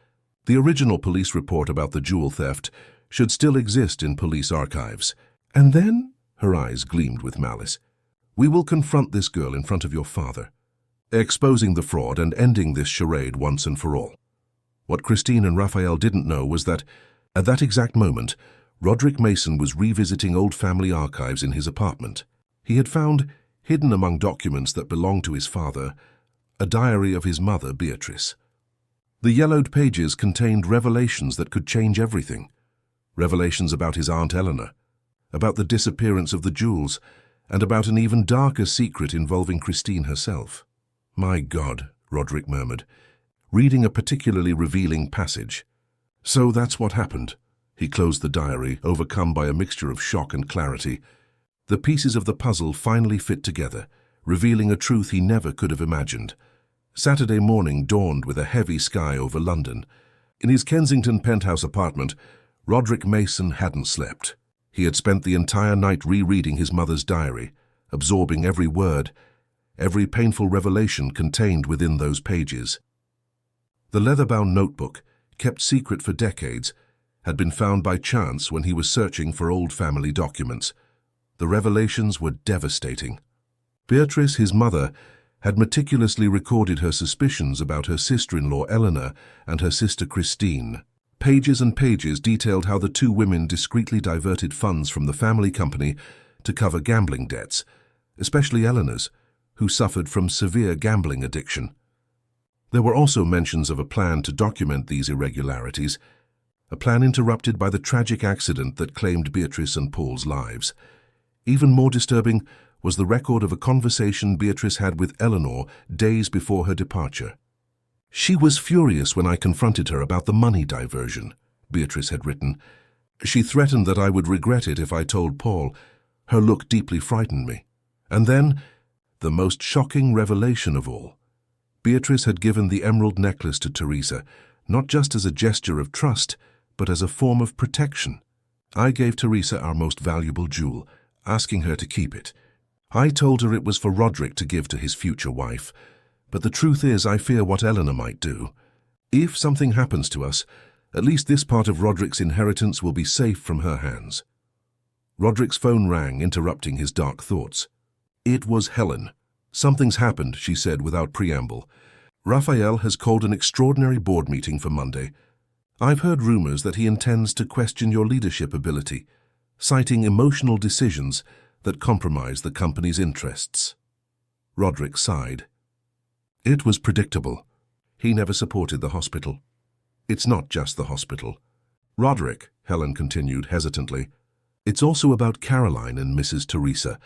[SPEAKER 1] The original police report about the jewel theft should still exist in police archives. And then," her eyes gleamed with malice, "we will confront this girl in front of your father, exposing the fraud and ending this charade once and for all." What Christine and Raphael didn't know was that, at that exact moment, Roderick Mason was revisiting old family archives in his apartment. He had found, hidden among documents that belonged to his father, a diary of his mother, Beatrice. The yellowed pages contained revelations that could change everything. Revelations about his Aunt Eleanor, about the disappearance of the jewels, and about an even darker secret involving Christine herself. "My God," Roderick murmured, reading a particularly revealing passage. "So that's what happened." He closed the diary, overcome by a mixture of shock and clarity. The pieces of the puzzle finally fit together, revealing a truth he never could have imagined. Saturday morning dawned with a heavy sky over London. In his Kensington penthouse apartment, Roderick Mason hadn't slept. He had spent the entire night rereading his mother's diary, absorbing every word, every painful revelation contained within those pages. The leather-bound notebook, kept secret for decades, had been found by chance when he was searching for old family documents. The revelations were devastating. Beatrice, his mother, had meticulously recorded her suspicions about her sister-in-law Eleanor and her sister Christine. Pages and pages detailed how the two women discreetly diverted funds from the family company to cover gambling debts, especially Eleanor's, who suffered from severe gambling addiction. There were also mentions of a plan to document these irregularities, a plan interrupted by the tragic accident that claimed Beatrice and Paul's lives. Even more disturbing was the record of a conversation Beatrice had with Eleanor days before her departure. "She was furious when I confronted her about the money diversion," Beatrice had written. "She threatened that I would regret it if I told Paul. Her look deeply frightened me." And then, the most shocking revelation of all. Beatrice had given the emerald necklace to Teresa, not just as a gesture of trust, but as a form of protection. I gave Teresa our most valuable jewel, asking her to keep it. I told her it was for Roderick to give to his future wife, but the truth is I fear what Eleanor might do. If something happens to us, at least this part of Roderick's inheritance will be safe from her hands. Roderick's phone rang, interrupting his dark thoughts. It was Helen. Something's happened, she said without preamble. Raphael has called an extraordinary board meeting for Monday. I've heard rumors that he intends to question your leadership ability, citing emotional decisions that compromise the company's interests. Roderick sighed. It was predictable. He never supported the hospital. It's not just the hospital. Roderick, Helen continued hesitantly, it's also about Caroline and Mrs. Teresa.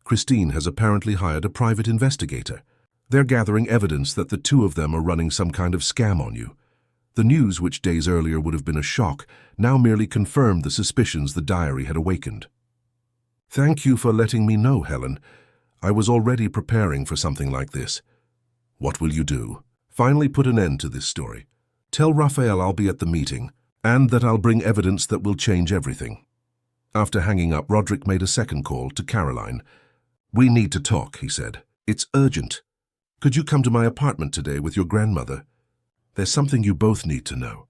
[SPEAKER 1] Christine has apparently hired a private investigator. They're gathering evidence that the two of them are running some kind of scam on you. The news, which days earlier would have been a shock, now merely confirmed the suspicions the diary had awakened. Thank you for letting me know, Helen. I was already preparing for something like this. What will you do? Finally put an end to this story. Tell Raphael I'll be at the meeting, and that I'll bring evidence that will change everything. After hanging up, Roderick made a second call to Caroline. We need to talk, he said. It's urgent. Could you come to my apartment today with your grandmother? There's something you both need to know.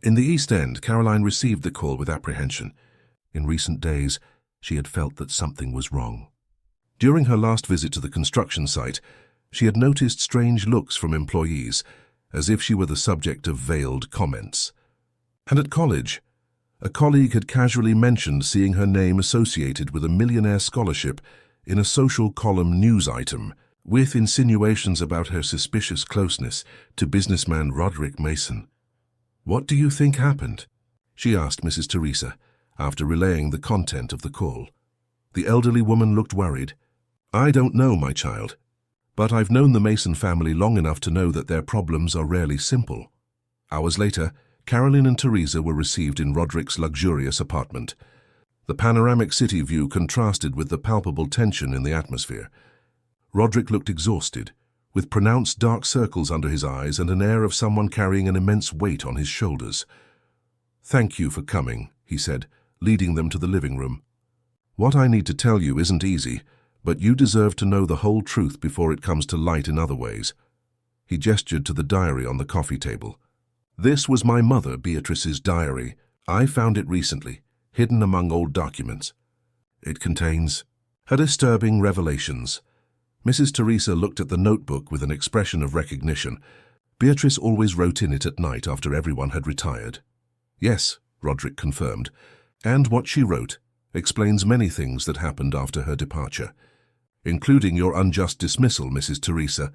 [SPEAKER 1] In the East End, Caroline received the call with apprehension. In recent days, she had felt that something was wrong. During her last visit to the construction site, she had noticed strange looks from employees, as if she were the subject of veiled comments. And at college, a colleague had casually mentioned seeing her name associated with a Millionaire scholarship in a social column news item, with insinuations about her suspicious closeness to businessman Roderick Mason. What do you think happened? She asked Mrs. Teresa, after relaying the content of the call. The elderly woman looked worried. I don't know, my child, but I've known the Mason family long enough to know that their problems are rarely simple. Hours later, Caroline and Teresa were received in Roderick's luxurious apartment. The panoramic city view contrasted with the palpable tension in the atmosphere. Roderick looked exhausted, with pronounced dark circles under his eyes and an air of someone carrying an immense weight on his shoulders. Thank you for coming, he said, leading them to the living room. What I need to tell you isn't easy, but you deserve to know the whole truth before it comes to light in other ways. He gestured to the diary on the coffee table. This was my mother, Beatrice's diary. I found it recently, hidden among old documents. It contains her disturbing revelations. Mrs. Teresa looked at the notebook with an expression of recognition. Beatrice always wrote in it at night after everyone had retired. Yes, Roderick confirmed, and what she wrote explains many things that happened after her departure, including your unjust dismissal, Mrs. Teresa.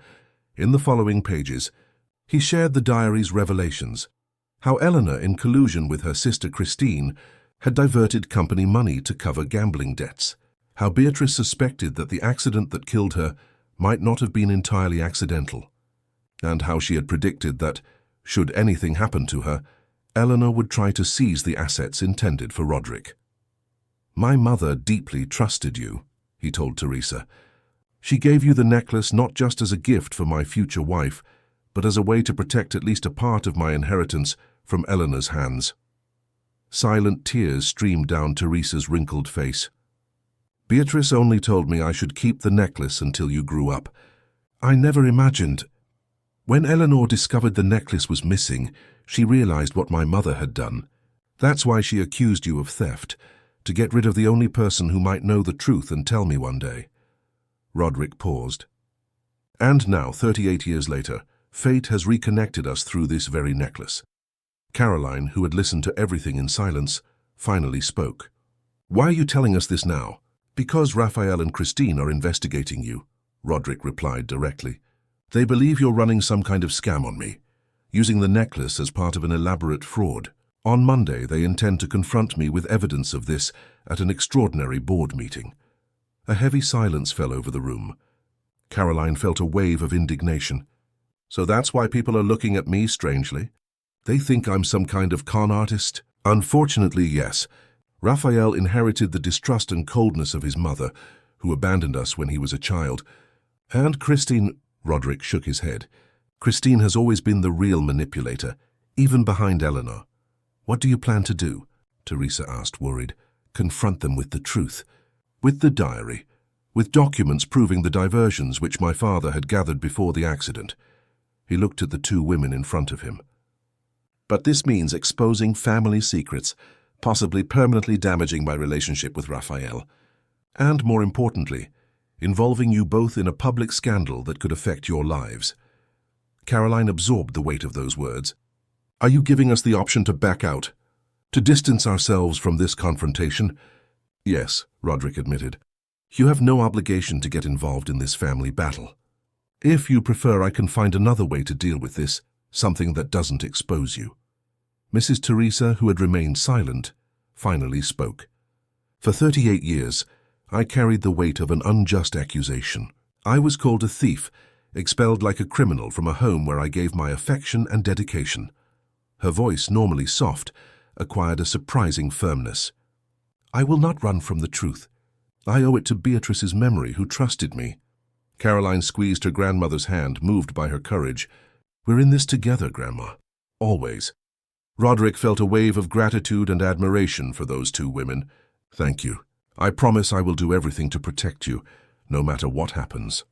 [SPEAKER 1] In the following pages, he shared the diary's revelations, how Eleanor, in collusion with her sister Christine, had diverted company money to cover gambling debts, how Beatrice suspected that the accident that killed her might not have been entirely accidental, and how she had predicted that, should anything happen to her, Eleanor would try to seize the assets intended for Roderick. My mother deeply trusted you, he told Teresa. She gave you the necklace not just as a gift for my future wife, but as a way to protect at least a part of my inheritance from Eleanor's hands. Silent tears streamed down Teresa's wrinkled face. Beatrice only told me I should keep the necklace until you grew up. I never imagined. When Eleanor discovered the necklace was missing, she realized what my mother had done. That's why she accused you of theft, to get rid of the only person who might know the truth and tell me one day. Roderick paused. And now, 38 years later, fate has reconnected us through this very necklace. Caroline, who had listened to everything in silence, finally spoke. Why are you telling us this now? Because Raphael and Christine are investigating you, Roderick replied directly. They believe you're running some kind of scam on me, using the necklace as part of an elaborate fraud. On Monday, they intend to confront me with evidence of this at an extraordinary board meeting. A heavy silence fell over the room. Caroline felt a wave of indignation. So that's why people are looking at me strangely? They think I'm some kind of con artist? Unfortunately, yes. Raphael inherited the distrust and coldness of his mother, who abandoned us when he was a child. And Christine, Roderick shook his head. Christine has always been the real manipulator, even behind Eleanor. What do you plan to do? Teresa asked, worried. Confront them with the truth. With the diary. With documents proving the diversions which my father had gathered before the accident. He looked at the two women in front of him. But this means exposing family secrets, possibly permanently damaging my relationship with Raphael. And more importantly, involving you both in a public scandal that could affect your lives. Caroline absorbed the weight of those words. Are you giving us the option to back out? To distance ourselves from this confrontation? Yes, Roderick admitted. You have no obligation to get involved in this family battle. If you prefer, I can find another way to deal with this, something that doesn't expose you. Mrs. Teresa, who had remained silent, finally spoke. For 38 years, I carried the weight of an unjust accusation. I was called a thief, expelled like a criminal from a home where I gave my affection and dedication. Her voice, normally soft, acquired a surprising firmness. I will not run from the truth. I owe it to Beatrice's memory, who trusted me. Caroline squeezed her grandmother's hand, moved by her courage. We're in this together, Grandma. Always. Roderick felt a wave of gratitude and admiration for those two women. Thank you. I promise I will do everything to protect you, no matter what happens.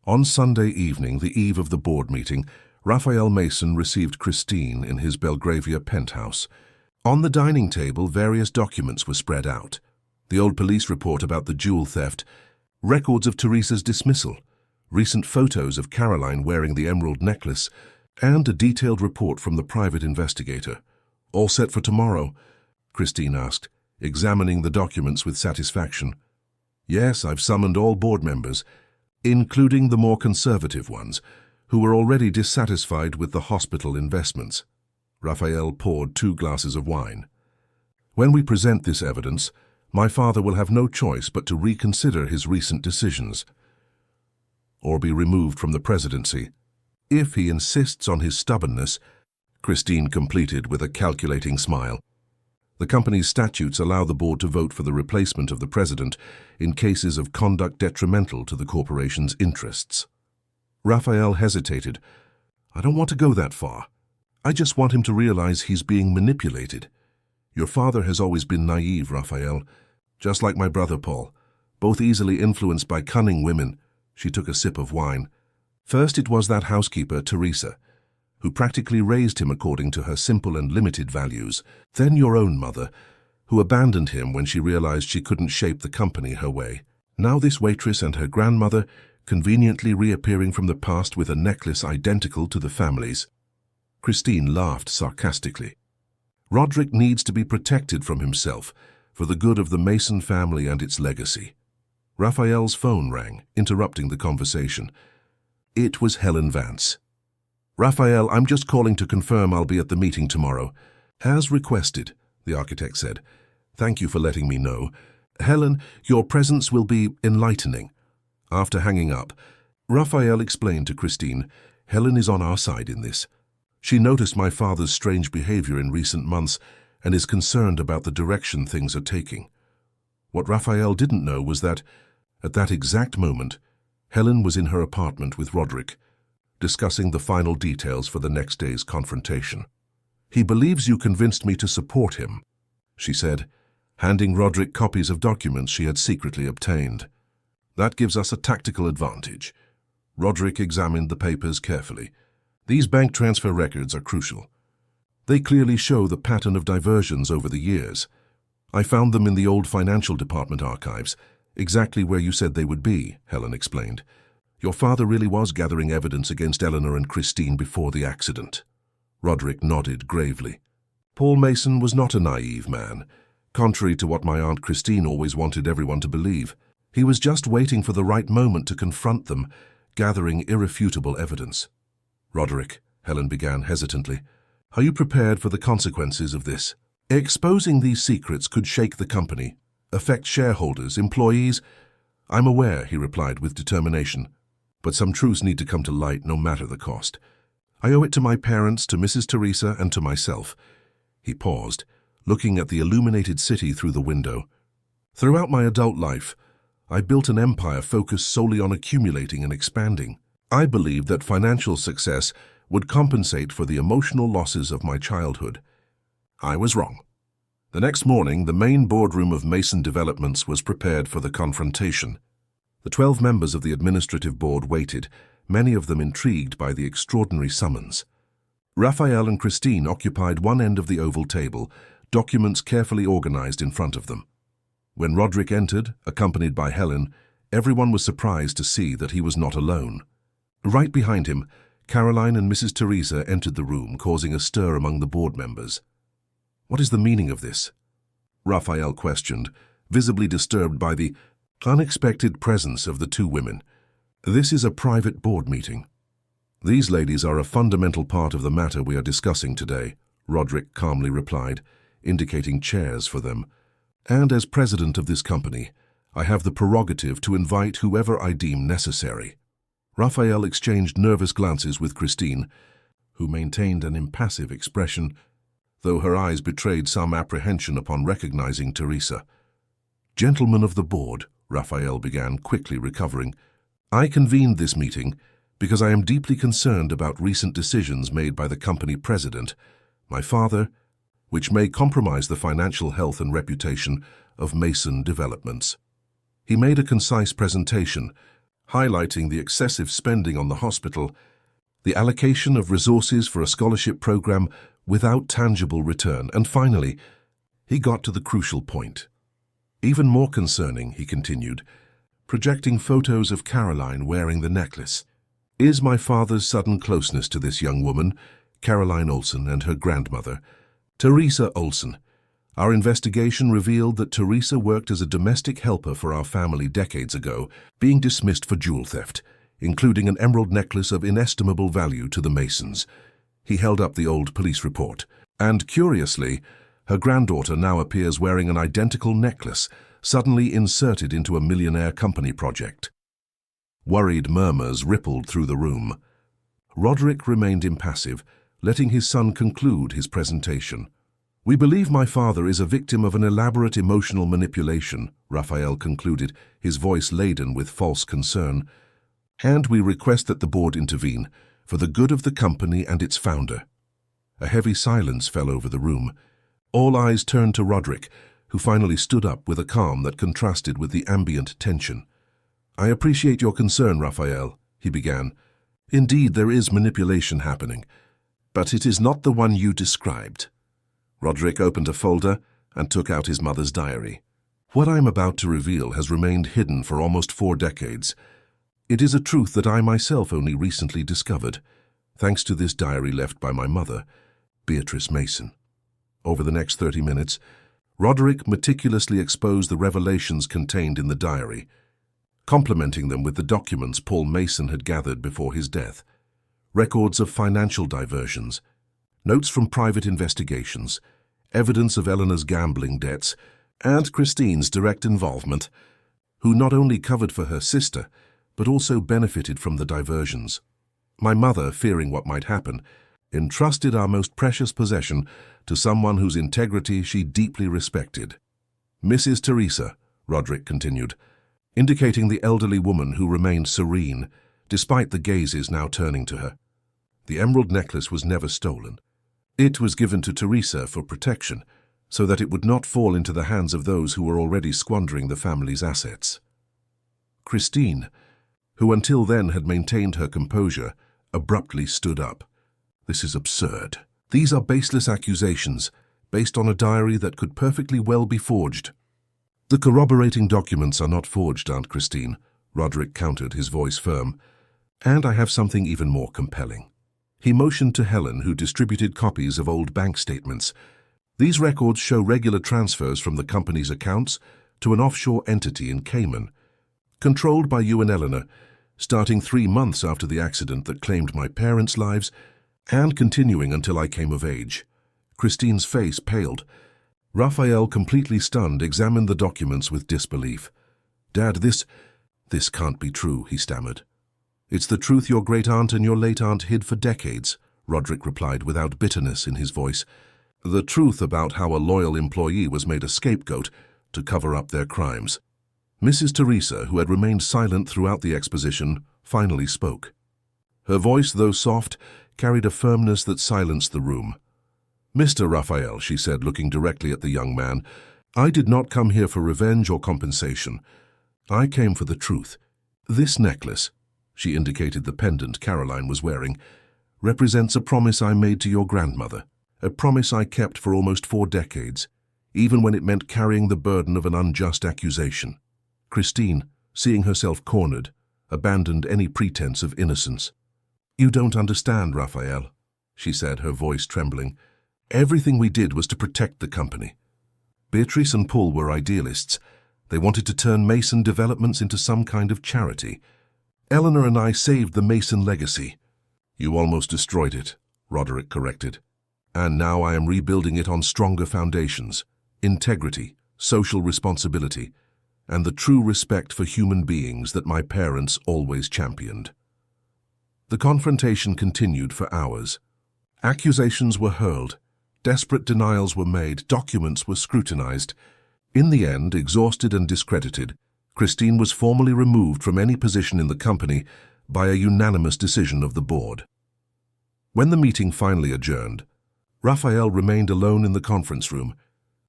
[SPEAKER 1] On Sunday evening, the eve of the board meeting, Raphael Mason received Christine in his Belgravia penthouse. On the dining table, various documents were spread out. The old police report about the jewel theft, records of Teresa's dismissal, recent photos of Caroline wearing the emerald necklace, and a detailed report from the private investigator. All set for tomorrow? Christine asked, examining the documents with satisfaction. Yes, I've summoned all board members, including the more conservative ones, who were already dissatisfied with the hospital investments. Raphael poured 2 glasses of wine. When we present this evidence, my father will have no choice but to reconsider his recent decisions, or be removed from the presidency. If he insists on his stubbornness, Christine completed with a calculating smile. The company's statutes allow the board to vote for the replacement of the president in cases of conduct detrimental to the corporation's interests. Raphael hesitated. I don't want to go that far. I just want him to realize he's being manipulated. Your father has always been naive, Raphael, just like my brother Paul, both easily influenced by cunning women. She took a sip of wine. First it was that housekeeper, Teresa, who practically raised him according to her simple and limited values. Then your own mother, who abandoned him when she realized she couldn't shape the company her way. Now this waitress and her grandmother, conveniently reappearing from the past with a necklace identical to the family's. Christine laughed sarcastically. Roderick needs to be protected from himself for the good of the Mason family and its legacy. Raphael's phone rang, interrupting the conversation. It was Helen Vance. Raphael, I'm just calling to confirm I'll be at the meeting tomorrow. As requested, the architect said. Thank you for letting me know. Helen, your presence will be enlightening. After hanging up, Raphael explained to Christine, Helen is on our side in this. She noticed my father's strange behavior in recent months and is concerned about the direction things are taking. What Raphael didn't know was that, at that exact moment, Helen was in her apartment with Roderick, discussing the final details for the next day's confrontation. He believes you convinced me to support him, she said, handing Roderick copies of documents she had secretly obtained. That gives us a tactical advantage. Roderick examined the papers carefully. These bank transfer records are crucial. They clearly show the pattern of diversions over the years. I found them in the old financial department archives, exactly where you said they would be, Helen explained. Your father really was gathering evidence against Eleanor and Christine before the accident. Roderick nodded gravely. Paul Mason was not a naive man, contrary to what my Aunt Christine always wanted everyone to believe. He was just waiting for the right moment to confront them, gathering irrefutable evidence. Roderick, Helen began hesitantly, are you prepared for the consequences of this? Exposing these secrets could shake the company, affect shareholders, employees. I'm aware, he replied with determination, but some truths need to come to light no matter the cost. I owe it to my parents, to Mrs. Teresa, and to myself. He paused, looking at the illuminated city through the window. Throughout my adult life, I built an empire focused solely on accumulating and expanding. I believed that financial success would compensate for the emotional losses of my childhood. I was wrong. The next morning, the main boardroom of Mason Developments was prepared for the confrontation. The 12 members of the administrative board waited, many of them intrigued by the extraordinary summons. Raphael and Christine occupied one end of the oval table, documents carefully organized in front of them. When Roderick entered, accompanied by Helen, everyone was surprised to see that he was not alone. Right behind him, Caroline and Mrs. Teresa entered the room, causing a stir among the board members. "What is the meaning of this?" Raphael questioned, visibly disturbed by the unexpected presence of the two women. "This is a private board meeting. These ladies are a fundamental part of the matter we are discussing today," Roderick calmly replied, indicating chairs for them. "And as president of this company, I have the prerogative to invite whoever I deem necessary." Raphael exchanged nervous glances with Christine, who maintained an impassive expression, though her eyes betrayed some apprehension upon recognizing Teresa. "Gentlemen of the board," Raphael began, quickly recovering, "I convened this meeting because I am deeply concerned about recent decisions made by the company president, my father, which may compromise the financial health and reputation of Mason Developments." He made a concise presentation, highlighting the excessive spending on the hospital, the allocation of resources for a scholarship program without tangible return, and finally, he got to the crucial point. Even more concerning, he continued, projecting photos of Caroline wearing the necklace. "Is my father's sudden closeness to this young woman, Caroline Olsen, and her grandmother, Teresa Olsen. Our investigation revealed that Teresa worked as a domestic helper for our family decades ago, being dismissed for jewel theft, including an emerald necklace of inestimable value to the Masons." He held up the old police report. "And curiously, her granddaughter now appears wearing an identical necklace, suddenly inserted into a Millionaire company project." Worried murmurs rippled through the room. Roderick remained impassive, letting his son conclude his presentation. "We believe my father is a victim of an elaborate emotional manipulation," Raphael concluded, his voice laden with false concern. "And we request that the board intervene, for the good of the company and its founder." A heavy silence fell over the room. All eyes turned to Roderick, who finally stood up with a calm that contrasted with the ambient tension. "I appreciate your concern, Raphael," he began. "Indeed, there is manipulation happening, but it is not the one you described." Roderick opened a folder and took out his mother's diary. "What I am about to reveal has remained hidden for almost 4 decades. It is a truth that I myself only recently discovered, thanks to this diary left by my mother, Beatrice Mason." Over the next 30 minutes, Roderick meticulously exposed the revelations contained in the diary, complementing them with the documents Paul Mason had gathered before his death. Records of financial diversions, notes from private investigations, evidence of Eleanor's gambling debts, and Christine's direct involvement, who not only covered for her sister, but also benefited from the diversions. My mother, fearing what might happen, entrusted our most precious possession to someone whose integrity she deeply respected. "Mrs. Teresa," Roderick continued, indicating the elderly woman who remained serene, despite the gazes now turning to her. "The emerald necklace was never stolen. It was given to Teresa for protection, so that it would not fall into the hands of those who were already squandering the family's assets." Christine, who until then had maintained her composure, abruptly stood up. "This is absurd. These are baseless accusations, based on a diary that could perfectly well be forged." "The corroborating documents are not forged, Aunt Christine," Roderick countered, his voice firm. "And I have something even more compelling." He motioned to Helen, who distributed copies of old bank statements. "These records show regular transfers from the company's accounts to an offshore entity in Cayman, controlled by you and Eleanor, starting 3 months after the accident that claimed my parents' lives and continuing until I came of age." Christine's face paled. Raphael, completely stunned, examined the documents with disbelief. "Dad, this can't be true," he stammered. "It's the truth your great-aunt and your late-aunt hid for decades," Roderick replied without bitterness in his voice. "The truth about how a loyal employee was made a scapegoat to cover up their crimes." Mrs. Teresa, who had remained silent throughout the exposition, finally spoke. Her voice, though soft, carried a firmness that silenced the room. Mr. Raphael, she said, looking directly at the young man, I did not come here for revenge or compensation. I came for the truth. This necklace, she indicated the pendant Caroline was wearing, represents a promise I made to your grandmother, a promise I kept for almost 4 decades, even when it meant carrying the burden of an unjust accusation. Christine, seeing herself cornered, abandoned any pretense of innocence. You don't understand, Raphael, she said, her voice trembling. Everything we did was to protect the company. Beatrice and Paul were idealists. They wanted to turn Mason Developments into some kind of charity. Eleanor and I saved the Mason legacy. You almost destroyed it, Roderick corrected. And now I am rebuilding it on stronger foundations, integrity, social responsibility, and the true respect for human beings that my parents always championed. The confrontation continued for hours. Accusations were hurled, desperate denials were made, documents were scrutinized. In the end, exhausted and discredited, Christine was formally removed from any position in the company by a unanimous decision of the board. When the meeting finally adjourned, Raphael remained alone in the conference room,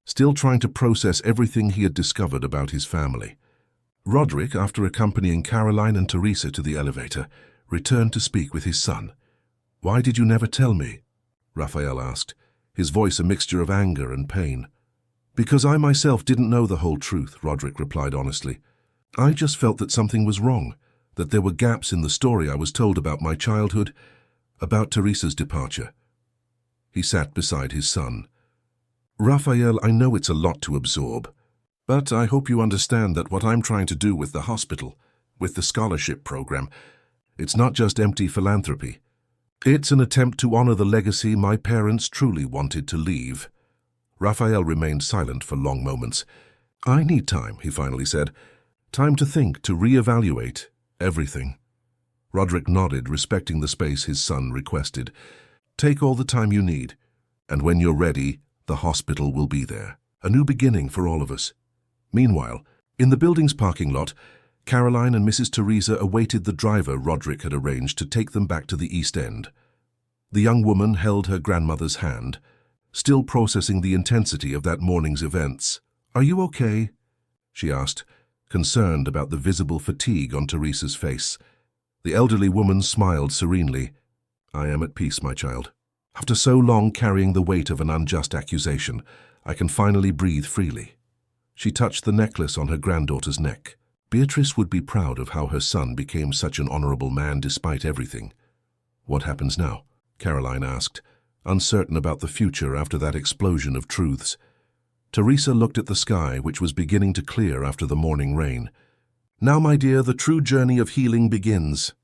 [SPEAKER 1] still trying to process everything he had discovered about his family. Roderick, after accompanying Caroline and Teresa to the elevator, returned to speak with his son. Why did you never tell me? Raphael asked, his voice a mixture of anger and pain. Because I myself didn't know the whole truth, Roderick replied honestly. I just felt that something was wrong, that there were gaps in the story I was told about my childhood, about Teresa's departure. He sat beside his son. Raphael, I know it's a lot to absorb, but I hope you understand that what I'm trying to do with the hospital, with the scholarship program, it's not just empty philanthropy. It's an attempt to honor the legacy my parents truly wanted to leave. Raphael remained silent for long moments. I need time, he finally said. Time to think, to reevaluate everything. Roderick nodded, respecting the space his son requested. Take all the time you need, and when you're ready, the hospital will be there. A new beginning for all of us. Meanwhile, in the building's parking lot, Caroline and Mrs. Teresa awaited the driver Roderick had arranged to take them back to the East End. The young woman held her grandmother's hand, still processing the intensity of that morning's events. Are you okay? She asked, concerned about the visible fatigue on Teresa's face. The elderly woman smiled serenely. I am at peace, my child. After so long carrying the weight of an unjust accusation, I can finally breathe freely. She touched the necklace on her granddaughter's neck. Beatrice would be proud of how her son became such an honorable man despite everything. What happens now? Caroline asked, uncertain about the future after that explosion of truths. Teresa looked at the sky, which was beginning to clear after the morning rain. Now, my dear, the true journey of healing begins.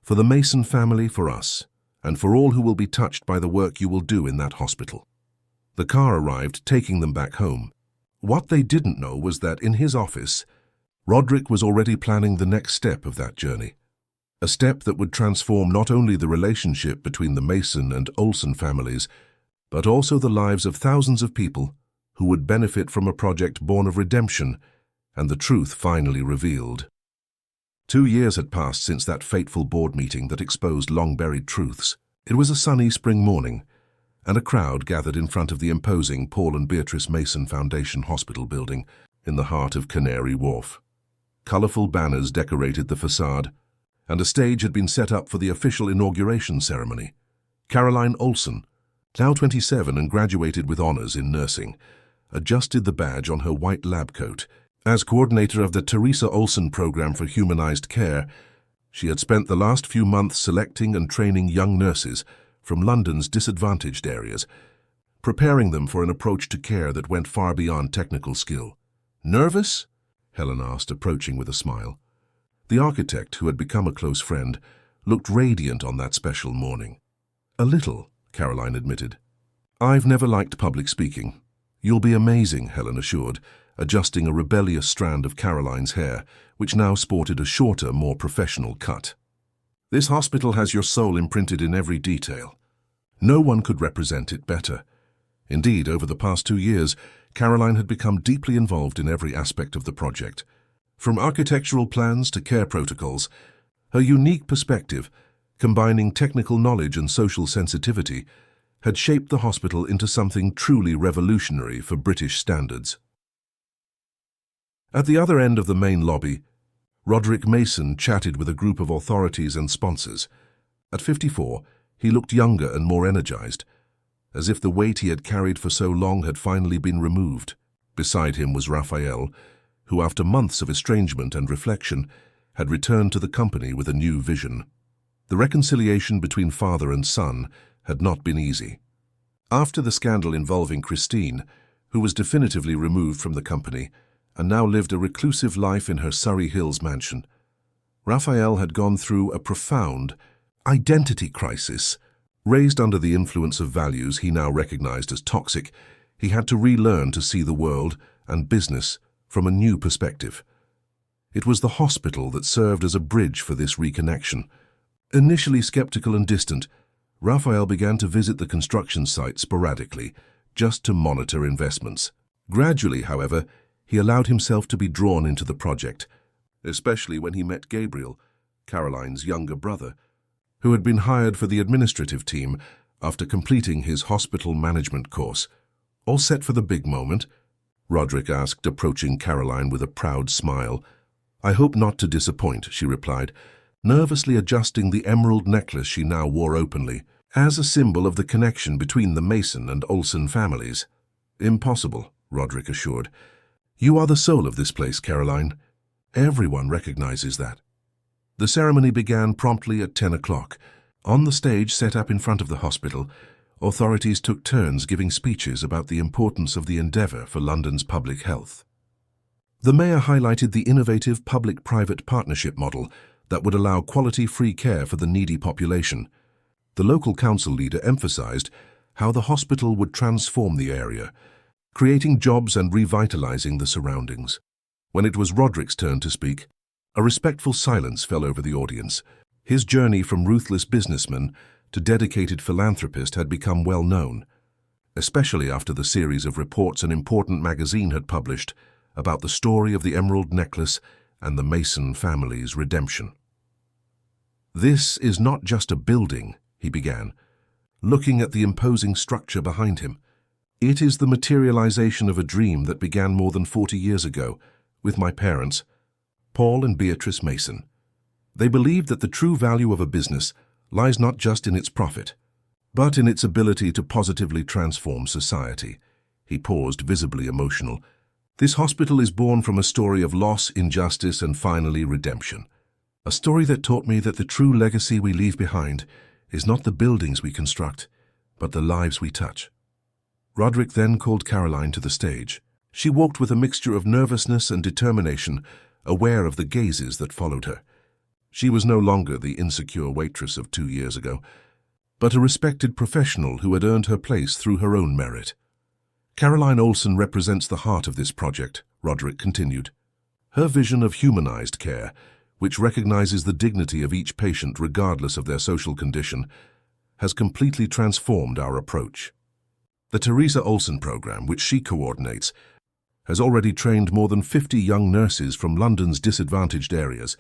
[SPEAKER 1] For the Mason family, for us, and for all who will be touched by the work you will do in that hospital. The car arrived, taking them back home. What they didn't know was that in his office, Roderick was already planning the next step of that journey. A step that would transform not only the relationship between the Mason and Olsen families, but also the lives of thousands of people who would benefit from a project born of redemption and the truth finally revealed. 2 years had passed since that fateful board meeting that exposed long-buried truths. It was a sunny spring morning, and a crowd gathered in front of the imposing Paul and Beatrice Mason Foundation Hospital building in the heart of Canary Wharf. Colorful banners decorated the facade, and a stage had been set up for the official inauguration ceremony. Caroline Olsen, now 27 and graduated with honors in nursing, adjusted the badge on her white lab coat. As coordinator of the Teresa Olsen Program for Humanized Care, she had spent the last few months selecting and training young nurses from London's disadvantaged areas, preparing them for an approach to care that went far beyond technical skill. Nervous? Helen asked, approaching with a smile. The architect, who had become a close friend, looked radiant on that special morning. A little, Caroline admitted. I've never liked public speaking. You'll be amazing, Helen assured, adjusting a rebellious strand of Caroline's hair, which now sported a shorter, more professional cut. This hospital has your soul imprinted in every detail. No one could represent it better. Indeed, over the past 2 years, Caroline had become deeply involved in every aspect of the project. From architectural plans to care protocols, her unique perspective, combining technical knowledge and social sensitivity, had shaped the hospital into something truly revolutionary for British standards. At the other end of the main lobby, Roderick Mason chatted with a group of authorities and sponsors. At 54, he looked younger and more energized, as if the weight he had carried for so long had finally been removed. Beside him was Raphael, who after months of estrangement and reflection had returned to the company with a new vision. The reconciliation between father and son had not been easy. After the scandal involving Christine, who was definitively removed from the company and now lived a reclusive life in her Surrey Hills mansion, Raphael had gone through a profound identity crisis. Raised under the influence of values he now recognized as toxic, he had to relearn to see the world and business from a new perspective. It was the hospital that served as a bridge for this reconnection. Initially skeptical and distant, Raphael began to visit the construction site sporadically, just to monitor investments. Gradually, however, he allowed himself to be drawn into the project, especially when he met Gabriel, Caroline's younger brother, who had been hired for the administrative team after completing his hospital management course. "All set for the big moment?" Roderick asked, approaching Caroline with a proud smile. "I hope not to disappoint," she replied, nervously adjusting the emerald necklace she now wore openly, as a symbol of the connection between the Mason and Olsen families. "Impossible," Roderick assured. "You are the soul of this place, Caroline. Everyone recognizes that." The ceremony began promptly at 10 o'clock. On the stage set up in front of the hospital, authorities took turns giving speeches about the importance of the endeavour for London's public health. The mayor highlighted the innovative public-private partnership model that would allow quality-free care for the needy population. The local council leader emphasised how the hospital would transform the area, creating jobs and revitalising the surroundings. When it was Roderick's turn to speak, a respectful silence fell over the audience. His journey from ruthless businessman to dedicated philanthropist had become well known, especially after the series of reports an important magazine had published about the story of the Emerald Necklace and the Mason family's redemption. "This is not just a building," he began, looking at the imposing structure behind him. "It is the materialization of a dream that began more than 40 years ago with my parents, Paul and Beatrice Mason. They believed that the true value of a business lies not just in its profit, but in its ability to positively transform society." He paused, visibly emotional. "This hospital is born from a story of loss, injustice, and finally redemption. A story that taught me that the true legacy we leave behind is not the buildings we construct, but the lives we touch." Roderick then called Caroline to the stage. She walked with a mixture of nervousness and determination, aware of the gazes that followed her. She was no longer the insecure waitress of 2 years ago, but a respected professional who had earned her place through her own merit. "Caroline Olsen represents the heart of this project," Roderick continued. "Her vision of humanized care, which recognizes the dignity of each patient regardless of their social condition, has completely transformed our approach. The Teresa Olsen program, which she coordinates, has already trained more than 50 young nurses from London's disadvantaged areas,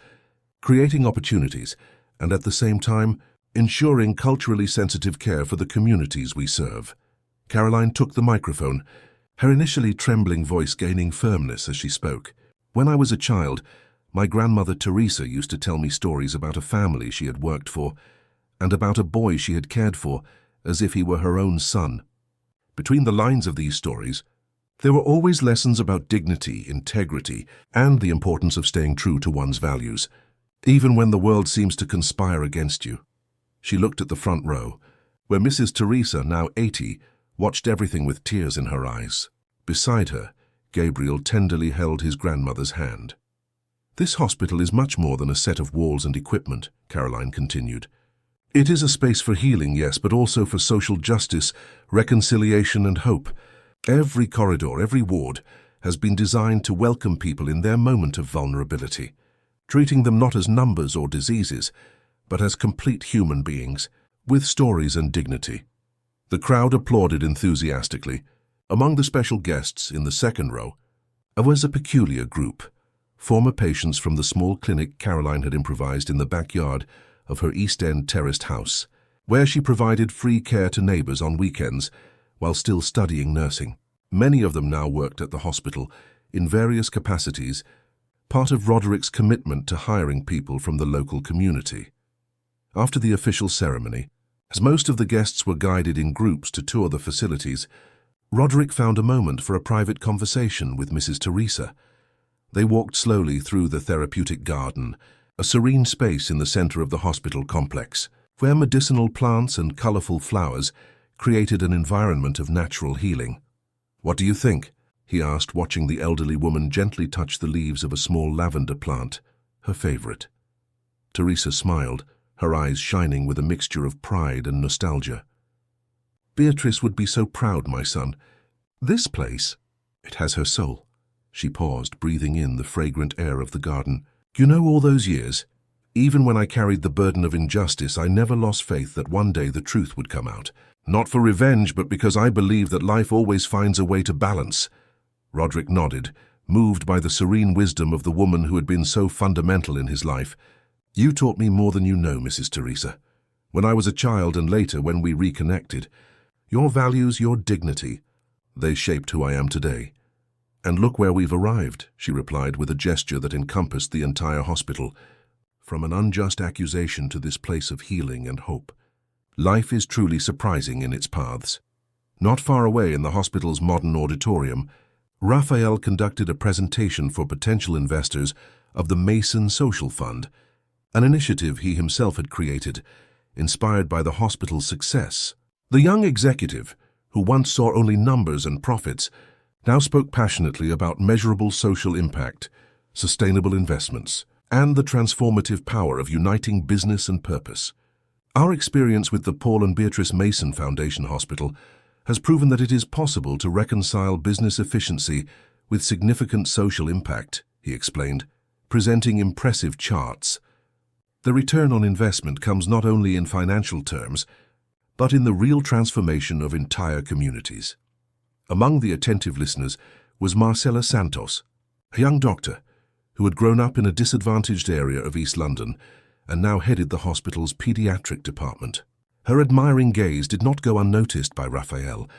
[SPEAKER 1] creating opportunities and at the same time ensuring culturally sensitive care for the communities we serve." Caroline took the microphone, her initially trembling voice gaining firmness as she spoke. "When I was a child, my grandmother Teresa used to tell me stories about a family she had worked for and about a boy she had cared for as if he were her own son. Between the lines of these stories, there were always lessons about dignity, integrity, and the importance of staying true to one's values, even when the world seems to conspire against you." She looked at the front row, where Mrs. Teresa, now 80, watched everything with tears in her eyes. Beside her, Gabriel tenderly held his grandmother's hand. "This hospital is much more than a set of walls and equipment," Caroline continued. "It is a space for healing, yes, but also for social justice, reconciliation, and hope. Every corridor, every ward, has been designed to welcome people in their moment of vulnerability, treating them not as numbers or diseases, but as complete human beings, with stories and dignity." The crowd applauded enthusiastically. Among the special guests in the second row was a peculiar group, former patients from the small clinic Caroline had improvised in the backyard of her East End terraced house. where she provided free care to neighbors on weekends while still studying nursing. Many of them now worked at the hospital in various capacities, part of Roderick's commitment to hiring people from the local community. After the official ceremony, as most of the guests were guided in groups to tour the facilities, Roderick found a moment for a private conversation with Mrs. Teresa. They walked slowly through the therapeutic garden, a serene space in the center of the hospital complex, where medicinal plants and colorful flowers created an environment of natural healing. "What do you think?" he asked, watching the elderly woman gently touch the leaves of a small lavender plant, her favorite. Teresa smiled, her eyes shining with a mixture of pride and nostalgia. "Beatrice would be so proud, my son. This place, it has her soul." She paused, breathing in the fragrant air of the garden. "You know, all those years, even when I carried the burden of injustice, I never lost faith that one day the truth would come out. Not for revenge, but because I believe that life always finds a way to balance." Roderick nodded, moved by the serene wisdom of the woman who had been so fundamental in his life. "You taught me more than you know, Mrs. Teresa. When I was a child and later when we reconnected, your values, your dignity, they shaped who I am today. And look where we've arrived," she replied with a gesture that encompassed the entire hospital. "From an unjust accusation to this place of healing and hope. Life is truly surprising in its paths." Not far away in the hospital's modern auditorium, Raphael conducted a presentation for potential investors of the Mason Social Fund, an initiative he himself had created, inspired by the hospital's success. The young executive, who once saw only numbers and profits, now spoke passionately about measurable social impact, sustainable investments, and the transformative power of uniting business and purpose. Our experience with the Paul and Beatrice Mason Foundation Hospital has proven that it is possible to reconcile business efficiency with significant social impact, he explained, presenting impressive charts. The return on investment comes not only in financial terms, but in the real transformation of entire communities. Among the attentive listeners was Marcela Santos, a young doctor who had grown up in a disadvantaged area of East London and now headed the hospital's pediatric department. Her admiring gaze did not go unnoticed by Raphael,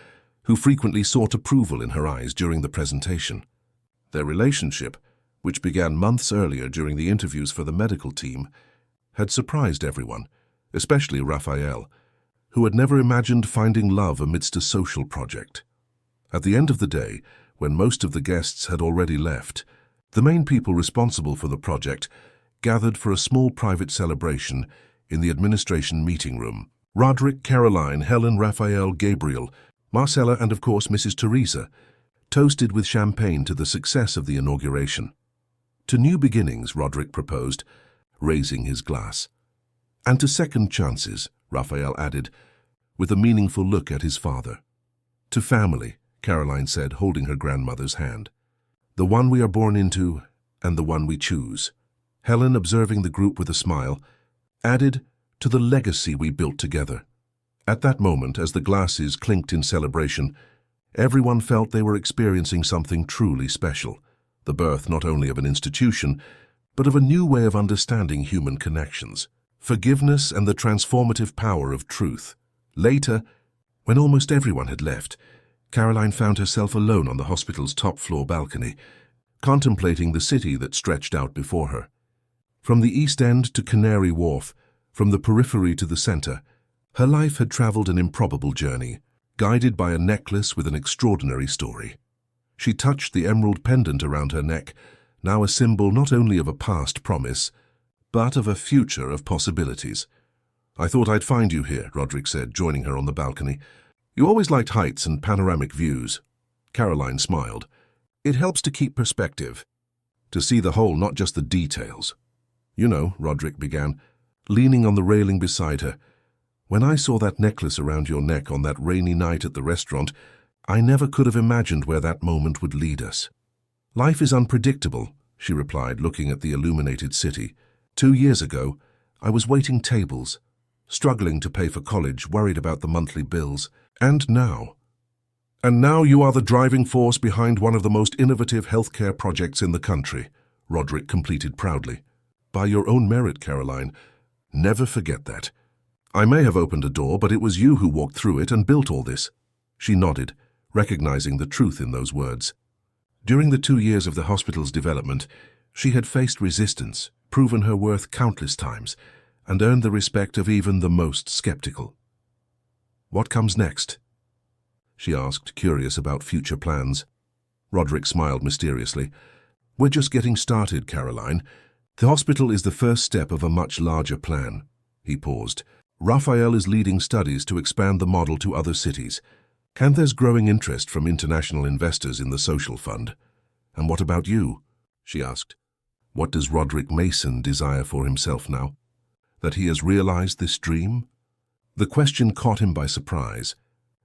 [SPEAKER 1] who frequently sought approval in her eyes during the presentation. Their relationship, which began months earlier during the interviews for the medical team, had surprised everyone, especially Raphael, who had never imagined finding love amidst a social project. At the end of the day, when most of the guests had already left, the main people responsible for the project gathered for a small private celebration in the administration meeting room. Roderick, Caroline, Helen, Raphael, Gabriel, Marcella, and of course Mrs. Teresa toasted with champagne to the success of the inauguration. "To new beginnings," Roderick proposed, raising his glass. "And to second chances," Raphael added, with a meaningful look at his father. "To family," Caroline said, holding her grandmother's hand. "The one we are born into and the one we choose." Helen, observing the group with a smile, added, "To the legacy we built together." At that moment, as the glasses clinked in celebration, everyone felt they were experiencing something truly special, the birth not only of an institution, but of a new way of understanding human connections, forgiveness and the transformative power of truth. Later, when almost everyone had left, Caroline found herself alone on the hospital's top-floor balcony, contemplating the city that stretched out before her. From the East End to Canary Wharf, from the periphery to the center, her life had traveled an improbable journey, guided by a necklace with an extraordinary story. She touched the emerald pendant around her neck, now a symbol not only of a past promise, but of a future of possibilities. "I thought I'd find you here," Roderick said, joining her on the balcony. "You always liked heights and panoramic views." Caroline smiled. "It helps to keep perspective, to see the whole, not just the details." "You know," Roderick began, leaning on the railing beside her, "when I saw that necklace around your neck on that rainy night at the restaurant, I never could have imagined where that moment would lead us." "Life is unpredictable," she replied, looking at the illuminated city. 2 years ago, I was waiting tables, struggling to pay for college, worried about the monthly bills. And now you are the driving force behind one of the most innovative healthcare projects in the country," Roderick completed proudly. "By your own merit, Caroline. Never forget that." I may have opened a door, but it was you who walked through it and built all this. She nodded, recognizing the truth in those words. During the 2 years of the hospital's development, she had faced resistance, proven her worth countless times, and earned the respect of even the most skeptical. What comes next? She asked, curious about future plans. Roderick smiled mysteriously. We're just getting started, Caroline. The hospital is the first step of a much larger plan. He paused. Raphael is leading studies to expand the model to other cities. And there's growing interest from international investors in the social fund. And what about you? She asked. What does Roderick Mason desire for himself now? That he has realized this dream? The question caught him by surprise.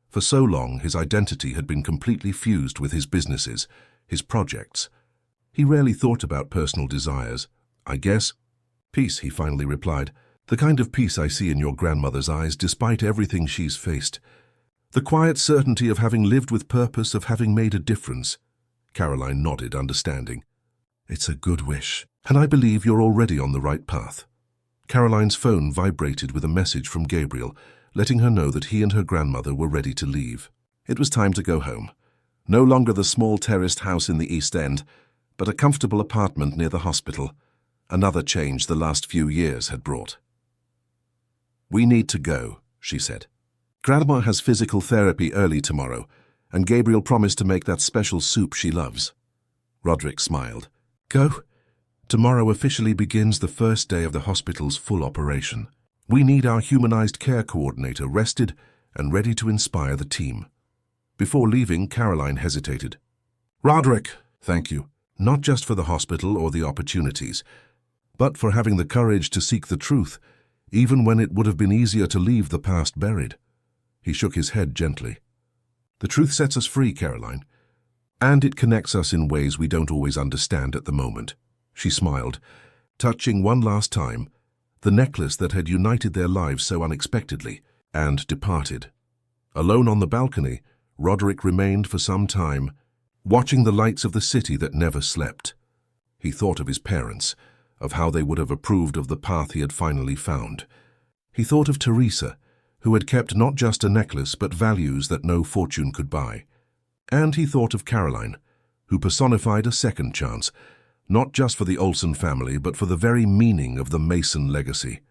[SPEAKER 1] For so long, his identity had been completely fused with his businesses, his projects. He rarely thought about personal desires. I guess. Peace, he finally replied. The kind of peace I see in your grandmother's eyes, despite everything she's faced. The quiet certainty of having lived with purpose, of having made a difference. Caroline nodded, understanding. It's a good wish, and I believe you're already on the right path. Caroline's phone vibrated with a message from Gabriel, letting her know that he and her grandmother were ready to leave. It was time to go home. No longer the small terraced house in the East End, but a comfortable apartment near the hospital. Another change the last few years had brought. We need to go, she said. Grandma has physical therapy early tomorrow, and Gabriel promised to make that special soup she loves. Roderick smiled. Go? Tomorrow officially begins the first day of the hospital's full operation. We need our humanized care coordinator rested and ready to inspire the team. Before leaving, Caroline hesitated. Roderick, thank you, not just for the hospital or the opportunities, but for having the courage to seek the truth, even when it would have been easier to leave the past buried. He shook his head gently. The truth sets us free, Caroline, and it connects us in ways we don't always understand at the moment. She smiled, touching one last time the necklace that had united their lives so unexpectedly, and departed. Alone on the balcony, Roderick remained for some time, watching the lights of the city that never slept. He thought of his parents, of how they would have approved of the path he had finally found. He thought of Teresa, who had kept not just a necklace but values that no fortune could buy. And he thought of Caroline, who personified a second chance, not just for the Olsen family but for the very meaning of the Mason legacy.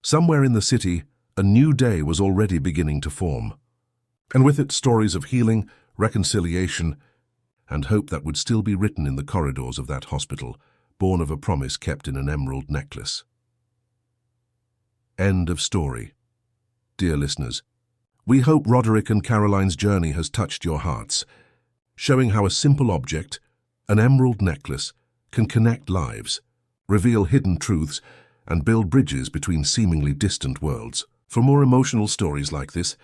[SPEAKER 1] Somewhere in the city, a new day was already beginning to form, and with it stories of healing, reconciliation, and hope that would still be written in the corridors of that hospital, born of a promise kept in an emerald necklace. End of story. Dear listeners, we hope Roderick and Caroline's journey has touched your hearts, showing how a simple object, an emerald necklace, can connect lives, reveal hidden truths, and build bridges between seemingly distant worlds. For more emotional stories like this,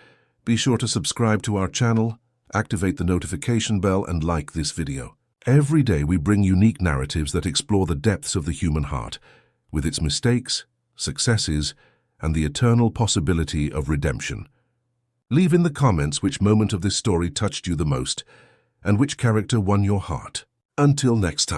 [SPEAKER 1] be sure to subscribe to our channel, activate the notification bell, and like this video. Every day we bring unique narratives that explore the depths of the human heart, with its mistakes, successes, and the eternal possibility of redemption. Leave in the comments which moment of this story touched you the most, and which character won your heart. Until next time.